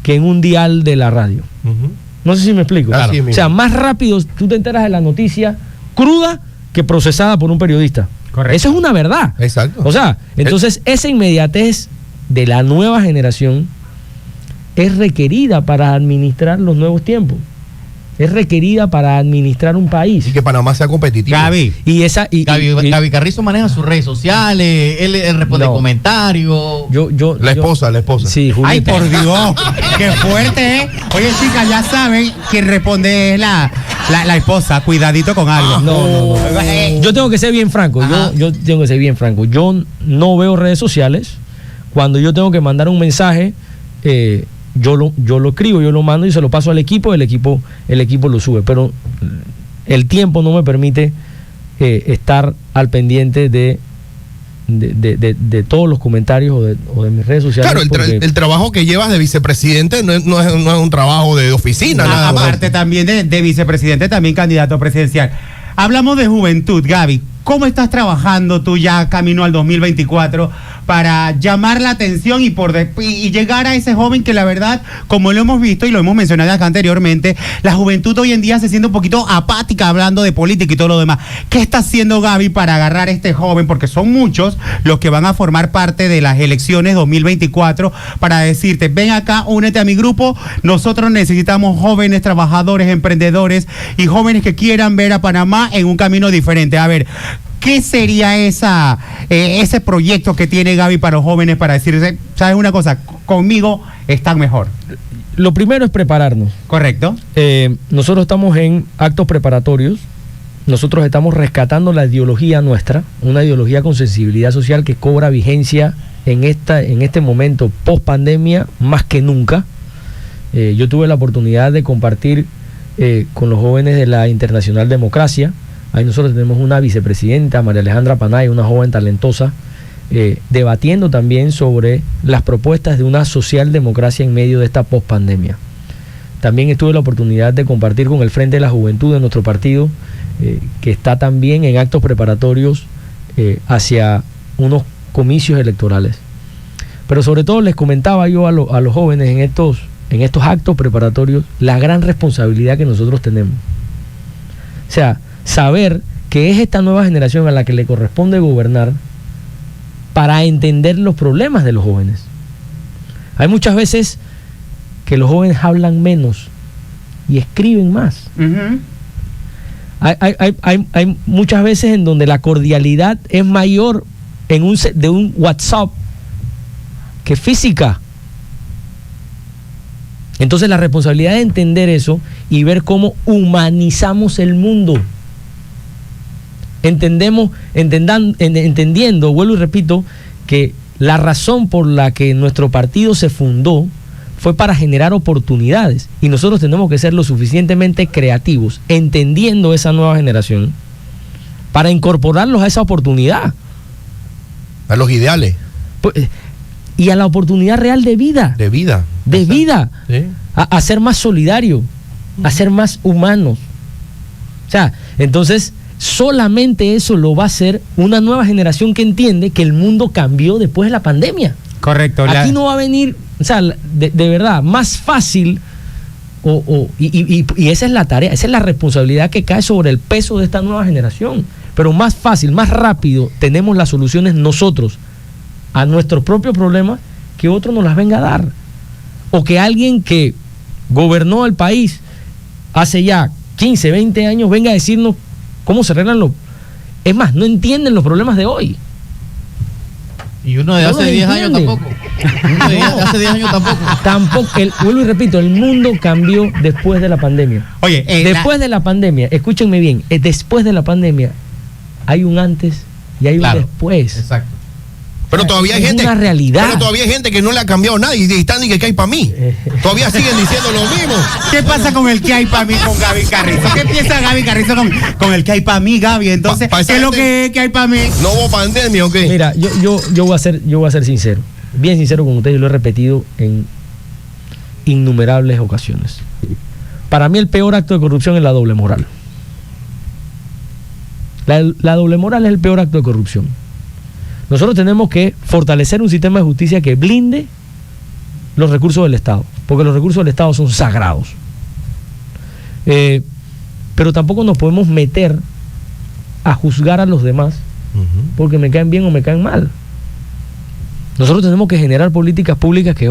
C: que en un dial de la radio. No sé si me explico.
B: Claro.
C: O sea, más rápido tú te enteras de la noticia cruda que procesada por un periodista.
D: Correcto.
C: Eso es una verdad.
B: Exacto.
C: O sea, entonces esa inmediatez de la nueva generación es requerida para administrar los nuevos tiempos. Es requerida para administrar un país.
B: Y que Panamá sea competitivo.
D: Gaby.
A: Gaby Carrizo maneja sus redes sociales, él responde comentarios.
B: La esposa.
C: Sí, Julieta.
D: Ay, por Dios, qué fuerte, ¿eh? Oye, chicas, ya saben, quien responde es la esposa. Cuidadito con algo.
C: No. Yo tengo que ser bien franco. Yo tengo que ser bien franco. Yo no veo redes sociales. Cuando yo tengo que mandar un mensaje, yo lo escribo, yo lo mando y se lo paso al equipo, el equipo lo sube. Pero el tiempo no me permite estar al pendiente de todos los comentarios o de mis redes sociales.
B: Claro, el trabajo que llevas de vicepresidente no es un trabajo de oficina. Nada
D: Aparte también de vicepresidente, también candidato presidencial. Hablamos de juventud, Gaby. ¿Cómo estás trabajando tú ya camino al 2024 para llamar la atención y llegar a ese joven que la verdad, como lo hemos visto y lo hemos mencionado acá anteriormente, la juventud hoy en día se siente un poquito apática hablando de política y todo lo demás? ¿Qué está haciendo Gaby para agarrar a este joven? Porque son muchos los que van a formar parte de las elecciones 2024 para decirte, ven acá, únete a mi grupo, nosotros necesitamos jóvenes trabajadores, emprendedores y jóvenes que quieran ver a Panamá en un camino diferente. A ver, ¿qué sería ese proyecto que tiene Gaby para los jóvenes para decirse, sabes una cosa, conmigo están mejor?
C: Lo primero es prepararnos.
D: Correcto.
C: Nosotros estamos en actos preparatorios. Nosotros estamos rescatando la ideología nuestra, una ideología con sensibilidad social que cobra vigencia en este momento post pandemia más que nunca. Yo tuve la oportunidad de compartir con los jóvenes de la Internacional Democracia. Ahí nosotros tenemos una vicepresidenta, María Alejandra Panay, una joven talentosa, debatiendo también sobre las propuestas de una socialdemocracia en medio de esta pospandemia. También tuve la oportunidad de compartir con el Frente de la Juventud de nuestro partido, que está también en actos preparatorios hacia unos comicios electorales. Pero sobre todo les comentaba yo a los jóvenes en estos actos preparatorios la gran responsabilidad que nosotros tenemos. O sea, saber que es esta nueva generación a la que le corresponde gobernar para entender los problemas de los jóvenes. Hay muchas veces que los jóvenes hablan menos y escriben más. Hay muchas veces en donde la cordialidad es mayor de un WhatsApp que física. Entonces la responsabilidad de entender eso y ver cómo humanizamos el mundo. Entendiendo, vuelvo y repito, que la razón por la que nuestro partido se fundó fue para generar oportunidades, y nosotros tenemos que ser lo suficientemente creativos, entendiendo esa nueva generación, para incorporarlos a esa oportunidad.
B: A los ideales.
C: Y a la oportunidad real de vida.
B: De vida.
C: ¿Sí? A ser más solidarios, a ser más humanos. O sea, entonces solamente eso lo va a hacer una nueva generación que entiende que el mundo cambió después de la pandemia.
D: Correcto.
C: Aquí no va a venir, o sea, de verdad, más fácil, y esa es la tarea, esa es la responsabilidad que cae sobre el peso de esta nueva generación. Pero más fácil, más rápido tenemos las soluciones nosotros a nuestros propios problemas que otro nos las venga a dar. O que alguien que gobernó el país hace ya 15, 20 años venga a decirnos cómo se arreglan los... Es más, no entienden los problemas de hoy.
A: Y uno de
C: No
A: hace
C: lo
A: 10 años
C: entiende.
A: tampoco. Uno de hace 10 años tampoco.
C: Tampoco, vuelvo y repito, el mundo cambió después de la pandemia.
D: Oye,
C: Después de la pandemia, escúchenme bien, después de la pandemia hay un antes y hay un
A: Claro.
C: después.
A: Exacto.
B: Pero todavía hay
C: Es
B: gente.
C: una realidad.
B: Pero todavía hay gente que no le ha cambiado nada y están y que hay para mí. Todavía siguen diciendo lo mismo.
D: ¿qué pasa con el que hay para mí con Gaby Carrizo? ¿Qué piensa Gaby Carrizo con el que hay para mí, Gaby? Entonces,
B: Pa' esa
D: ¿qué es lo
B: gente-
D: que hay para mí?
B: ¿No hubo pandemia o qué?
C: Mira, yo voy a ser sincero, bien sincero con ustedes, y lo he repetido en innumerables ocasiones. Para mí el peor acto de corrupción es la doble moral. La doble moral es el peor acto de corrupción. Nosotros tenemos que fortalecer un sistema de justicia que blinde los recursos del Estado, porque los recursos del Estado son sagrados. Pero tampoco nos podemos meter a juzgar a los demás porque me caen bien o me caen mal. Nosotros tenemos que generar políticas públicas que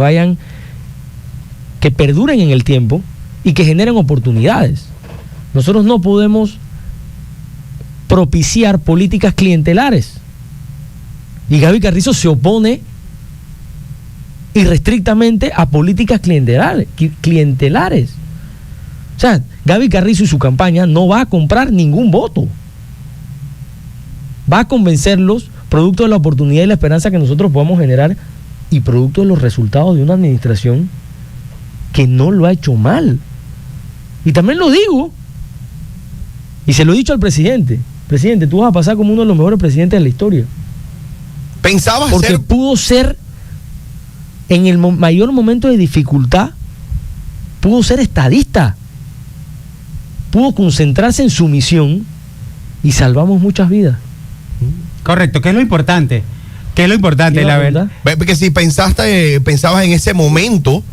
C: perduren en el tiempo y que generen oportunidades. Nosotros no podemos propiciar políticas clientelares. Y Gaby Carrizo se opone irrestrictamente a políticas clientelares. O sea, Gaby Carrizo y su campaña no va a comprar ningún voto. Va a convencerlos producto de la oportunidad y la esperanza que nosotros podamos generar y producto de los resultados de una administración que no lo ha hecho mal. Y también lo digo, y se lo he dicho al presidente: presidente, tú vas a pasar como uno de los mejores presidentes de la historia.
B: Pensabas
C: Porque
B: ser.
C: pudo ser, en el mayor momento de dificultad, pudo ser estadista. Pudo concentrarse en su misión y salvamos muchas vidas.
D: Correcto, ¿qué es lo importante? ¿Qué es lo importante,
C: ¿Qué
D: la
C: es la
D: verdad?
B: Porque si pensabas en ese momento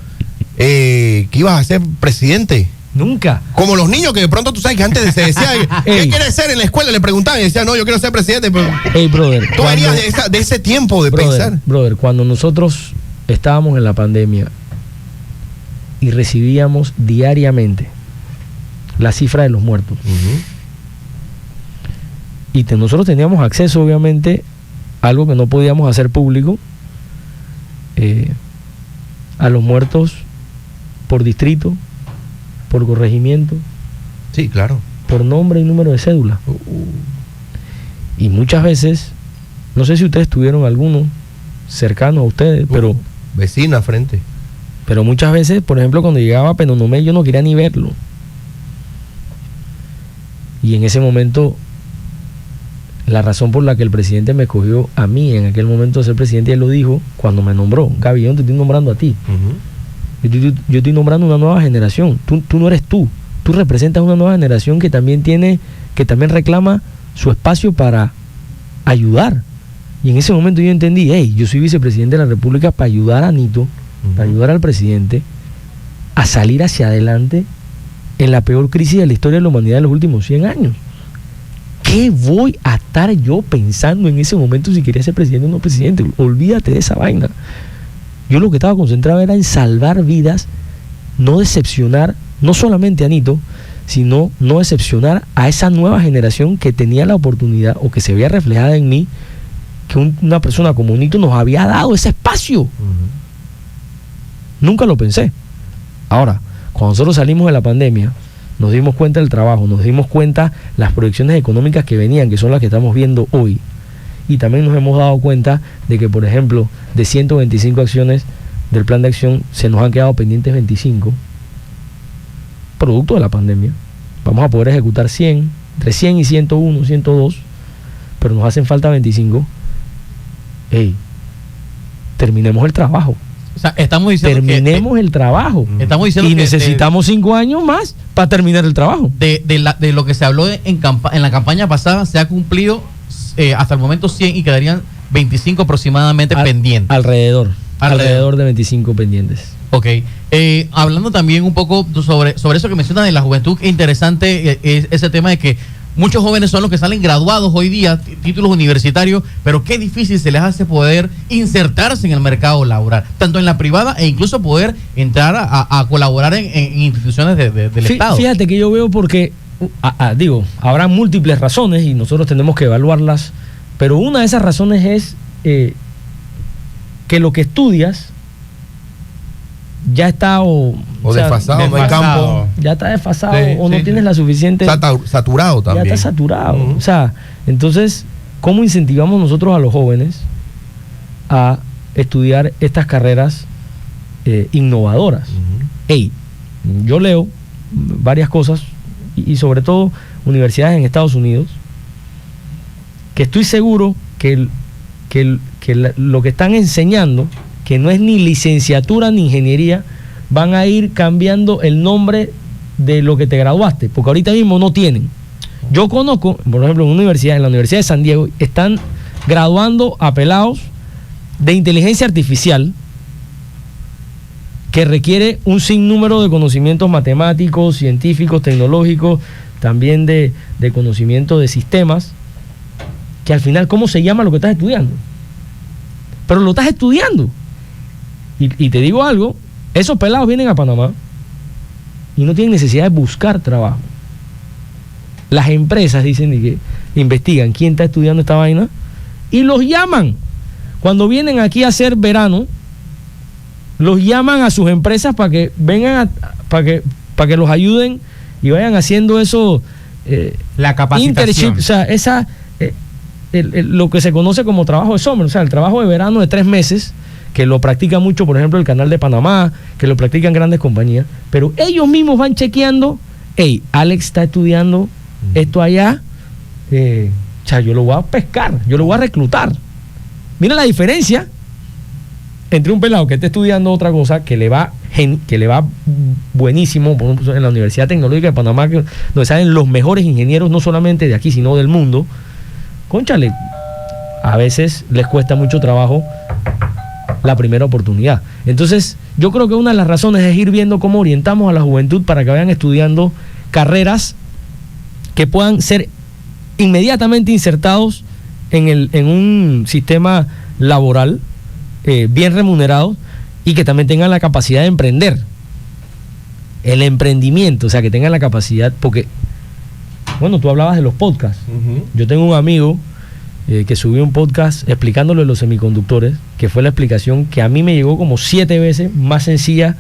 B: que ibas a ser presidente.
C: Nunca.
B: Como los niños que de pronto tú sabes que antes se decía, ¿qué
C: Ey.
B: quieres ser en la escuela? Le preguntaban y decían, no, yo quiero ser presidente. Pero
C: Hey, brother.
B: tú venías de ese tiempo de pensar.
C: Brother, cuando nosotros estábamos en la pandemia y recibíamos diariamente la cifra de los muertos, y nosotros teníamos acceso, obviamente, a algo que no podíamos hacer público, a los muertos por distrito, por corregimiento,
B: Sí, claro.
C: por nombre y número de cédula. Y muchas veces, no sé si ustedes tuvieron alguno cercano a ustedes, pero
B: Vecina frente.
C: muchas veces, por ejemplo, cuando llegaba a Penonomé, yo no quería ni verlo. Y en ese momento, la razón por la que el presidente me escogió a mí en aquel momento de ser presidente, él lo dijo cuando me nombró: Gaby, yo no te estoy nombrando a ti, yo estoy nombrando una nueva generación. Tú no eres tú representas una nueva generación que también reclama su espacio para ayudar. Y en ese momento yo entendí: hey, yo soy vicepresidente de la República para ayudar a Nito, para ayudar al presidente a salir hacia adelante en la peor crisis de la historia de la humanidad de los últimos 100 años. ¿Qué voy a estar yo pensando en ese momento si quería ser presidente o no presidente? Olvídate de esa vaina. Yo lo que estaba concentrado era en salvar vidas, no decepcionar no solamente a Nito, sino no decepcionar a esa nueva generación que tenía la oportunidad o que se veía reflejada en mí, que una persona como Nito nos había dado ese espacio. Nunca lo pensé. Ahora, cuando nosotros salimos de la pandemia, nos dimos cuenta del trabajo, nos dimos cuenta las proyecciones económicas que venían, que son las que estamos viendo hoy. Y también nos hemos dado cuenta de que, por ejemplo, de 125 acciones del plan de acción, se nos han quedado pendientes 25, producto de la pandemia. Vamos a poder ejecutar 100, entre 100 y 101, 102, pero nos hacen falta 25. Hey, terminemos el trabajo.
A: O sea, estamos diciendo
C: Terminemos el trabajo.
A: Estamos diciendo
C: Y
A: que
C: necesitamos 5 años más para terminar el trabajo.
A: de lo que se habló en la campaña pasada, se ha cumplido hasta el momento 100 y quedarían 25 aproximadamente pendientes.
C: Alrededor de 25 pendientes.
A: Ok. Hablando también un poco sobre eso que mencionas de la juventud, es interesante ese tema de que muchos jóvenes son los que salen graduados hoy día, títulos universitarios, pero qué difícil se les hace poder insertarse en el mercado laboral, tanto en la privada e incluso poder entrar a colaborar en instituciones del Estado.
C: Fíjate que yo veo porque, habrá múltiples razones y nosotros tenemos que evaluarlas, pero una de esas razones es que lo que estudias ya está
B: o desfasado, no hay campo.
C: Ya está desfasado,
B: Sí,
C: o no
B: sí,
C: tienes
B: sí.
C: la suficiente.
B: Saturado también.
C: Ya está saturado.
B: Uh-huh.
C: O sea, entonces, ¿cómo incentivamos nosotros a los jóvenes a estudiar estas carreras innovadoras?
B: Uh-huh.
C: Yo leo varias cosas y sobre todo universidades en Estados Unidos que estoy seguro que lo que están enseñando, que no es ni licenciatura ni ingeniería, van a ir cambiando el nombre de lo que te graduaste, porque ahorita mismo no tienen. Yo conozco, por ejemplo, en la Universidad de San Diego, están graduando a pelados de inteligencia artificial que requiere un sinnúmero de conocimientos matemáticos, científicos, tecnológicos, también de conocimiento de sistemas, que al final, ¿cómo se llama lo que estás estudiando? Pero lo estás estudiando. Y te digo algo, esos pelados vienen a Panamá y no tienen necesidad de buscar trabajo. Las empresas dicen que investigan quién está estudiando esta vaina y los llaman. Cuando vienen aquí a hacer verano, los llaman a sus empresas para que vengan, para que los ayuden y vayan haciendo eso.
D: La capacitación.
C: O sea, lo que se conoce como trabajo de summer, o sea, el trabajo de verano de 3 meses, que lo practica mucho, por ejemplo, el Canal de Panamá, que lo practican grandes compañías, pero ellos mismos van chequeando, Alex está estudiando esto allá, yo lo voy a pescar, yo lo voy a reclutar. Mira la diferencia entre un pelado que está estudiando otra cosa, que le va buenísimo, por ejemplo, en la Universidad Tecnológica de Panamá, donde salen los mejores ingenieros, no solamente de aquí, sino del mundo. Cónchale, a veces les cuesta mucho trabajo la primera oportunidad. Entonces, yo creo que una de las razones es ir viendo cómo orientamos a la juventud para que vayan estudiando carreras que puedan ser inmediatamente insertados en un sistema laboral bien remunerado y que también tengan la capacidad de emprender. El emprendimiento, o sea, que tengan la capacidad, porque, bueno, tú hablabas de los podcasts.
B: Uh-huh.
C: Yo tengo un amigo que subió un podcast explicándolo de los semiconductores, que fue la explicación que a mí me llegó como 7 veces más sencilla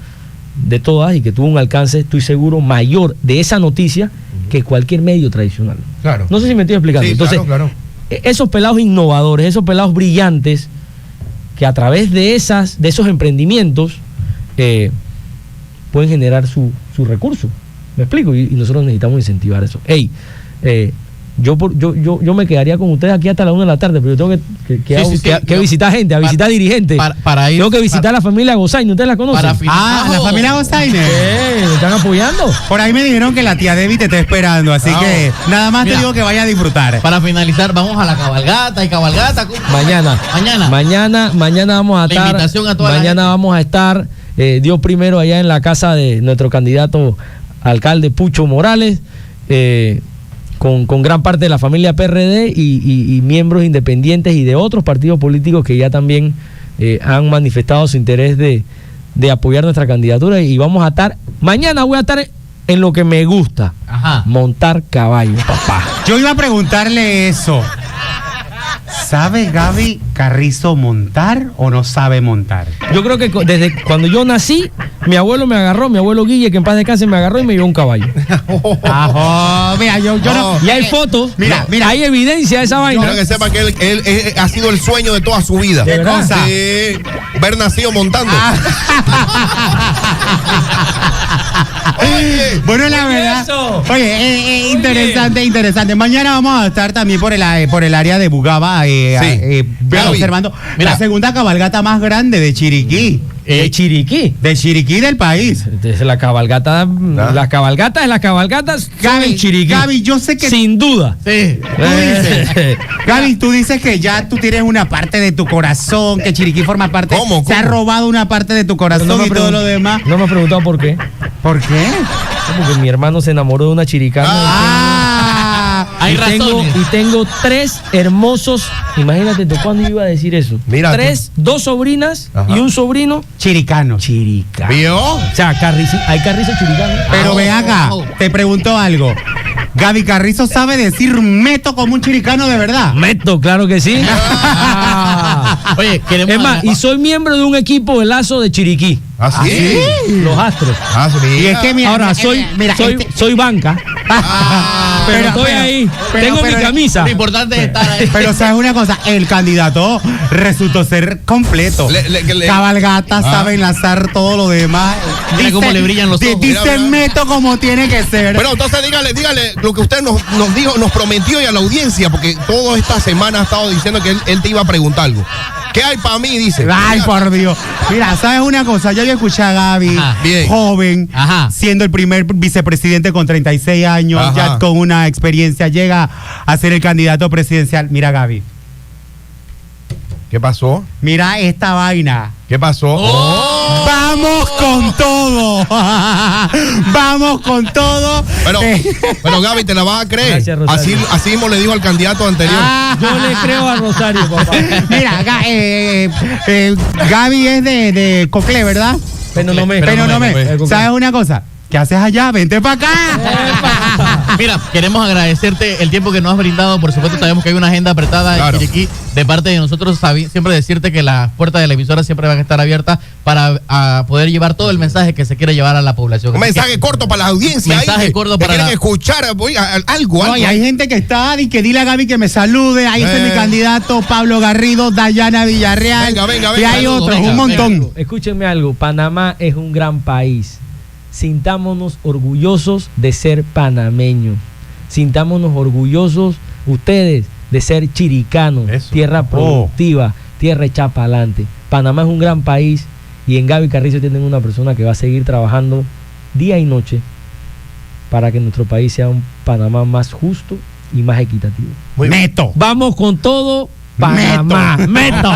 C: de todas y que tuvo un alcance, estoy seguro, mayor de esa noticia que cualquier medio tradicional.
B: Claro.
C: No sé si me estoy explicando.
B: Sí,
C: entonces,
B: claro.
C: Esos pelados innovadores, esos pelados brillantes, que a través de esos emprendimientos pueden generar su recurso. ¿Me explico? Y nosotros necesitamos incentivar eso. Yo me quedaría con ustedes aquí hasta la 1 de la tarde, pero yo tengo que visitar gente, visitar dirigentes.
A: Para ir,
C: tengo que visitar la familia Gozaine, ¿ustedes la conocen?
D: La familia Gozaine.
C: ¿Me están apoyando?
D: Por ahí me dijeron que la tía Debbie te está esperando, así que nada más te digo que vaya a disfrutar.
A: Para finalizar, vamos a la cabalgata
C: Mañana vamos a estar.
A: Invitación a toda
C: mañana vamos a estar, Dios primero, allá en la casa de nuestro candidato alcalde Pucho Morales. Con gran parte de la familia PRD y miembros independientes y de otros partidos políticos que ya también han manifestado su interés de apoyar nuestra candidatura. Y vamos a estar, mañana voy a estar en lo que me gusta, montar caballo, papá.
D: Yo iba a preguntarle eso. ¿Sabe Gaby Carrizo montar o no sabe montar?
C: Yo creo que desde cuando yo nací, mi abuelo me agarró, mi abuelo Guille, que en paz descanse, me agarró y me llevó un caballo.
D: Mira, yo no.
C: Y hay fotos,
D: mira,
C: hay evidencia de esa vaina.
B: Quiero que sepa que él ha sido el sueño de toda su vida.
D: ¿Qué cosa?
B: Ver nacido montando. Oye,
D: bueno, la verdad. Oye, interesante. Mañana vamos a estar también por el área de Bugaba, observando la segunda cabalgata más grande de Chiriquí.
C: ¿De Chiriquí?
D: De Chiriquí del país.
C: Desde la cabalgata, las cabalgatas son en Chiriquí.
D: Gaby, yo sé que
C: sin duda.
A: Sí.
D: Gaby, tú dices que ya tú tienes una parte de tu corazón, que Chiriquí forma parte.
B: ¿Cómo?
D: Se ha robado una parte de tu corazón y todo lo demás.
C: No me has preguntado por qué.
D: ¿Por qué?
C: Porque mi hermano se enamoró de una chiricana.
A: Hay razones.
C: Y tengo 3 hermosos. Imagínate, ¿de cuándo iba a decir eso?
B: Mira,
C: 2 sobrinas
B: Ajá.
C: y un sobrino
D: Chiricano.
C: chiricano.
B: ¿Vio?
C: O sea, hay Carrizo chiricano.
D: Pero ven acá, te pregunto algo. Gaby Carrizo sabe decir meto como un chiricano de verdad.
C: Meto, claro que sí.
A: Oye, queremos.
C: Es más, y soy miembro de un equipo de Lazo de Chiriquí.
B: ¿Ah, sí?
C: Los Astros.
B: Ah, sí, mira.
D: Y es que mira,
C: Ahora
D: mira,
C: soy banca. Pero estoy ahí. Tengo mi camisa.
A: Lo importante es estar ahí.
D: Pero sabes una cosa, el candidato resultó ser completo. Cabalgata, sabe enlazar todo lo demás.
A: Mira cómo le brillan los ojos.
D: Dice
B: Mira.
D: meto como tiene que ser.
B: Pero entonces dígale lo que usted nos dijo, nos prometió y a la audiencia, porque toda esta semana ha estado diciendo que él te iba a preguntar algo. ¿Qué hay para mí? Dice.
D: Ay, por Dios. Mira, ¿sabes una cosa? Yo escuché a Gaby,
A: Ajá.
B: Bien.
D: joven,
A: Ajá.
D: siendo el primer vicepresidente con 36 años,
B: Ajá.
D: ya con una experiencia, llega a ser el candidato presidencial. Mira, Gaby,
B: ¿Qué pasó?
D: mira esta vaina.
B: ¿Qué pasó?
A: Oh.
D: ¡Vamos con todo! ¡Vamos con todo!
B: Pero Gaby, te la vas a creer.
C: Gracias, Rosario.
B: Así mismo le dijo al candidato anterior.
C: Yo le creo a Rosario, papá.
D: Mira, Gaby es de Coclé, ¿verdad?
C: Pero no me.
D: Pero no me.
C: Coclé.
D: ¿Sabes una cosa? ¿Qué haces allá? Vente para acá.
A: Mira, queremos agradecerte el tiempo que nos has brindado. Por supuesto, sabemos que hay una agenda apretada
B: Claro.
A: en Chiriquí. De parte de nosotros, siempre decirte que las puertas de la emisora siempre van a estar abiertas para poder llevar todo el mensaje que se quiere llevar a la población.
B: Un
A: Así que-
B: mensaje corto para la audiencia.
A: Mensaje
B: ahí,
A: corto
B: que
A: para
B: quieren
A: la-
B: escuchar oiga, algo.
D: No, y hay gente que está y que dile a Gaby que me salude. Ahí está mi
B: Eh.
D: candidato Pablo Garrido, Dayana Villarreal.
B: Venga,
D: y hay
A: saludo,
D: otros,
A: venga,
D: un montón.
A: venga.
C: Escúchenme algo, Panamá es un gran país. Sintámonos orgullosos de ser panameños. Sintámonos orgullosos ustedes de ser chiricanos,
B: Eso.
C: tierra productiva, tierra hecha para adelante. Panamá es un gran país y en Gaby Carrizo tienen una persona que va a seguir trabajando día y noche para que nuestro país sea un Panamá más justo y más equitativo.
B: Muy bien.
D: Meto.
C: Vamos con todo, Panamá. Meto.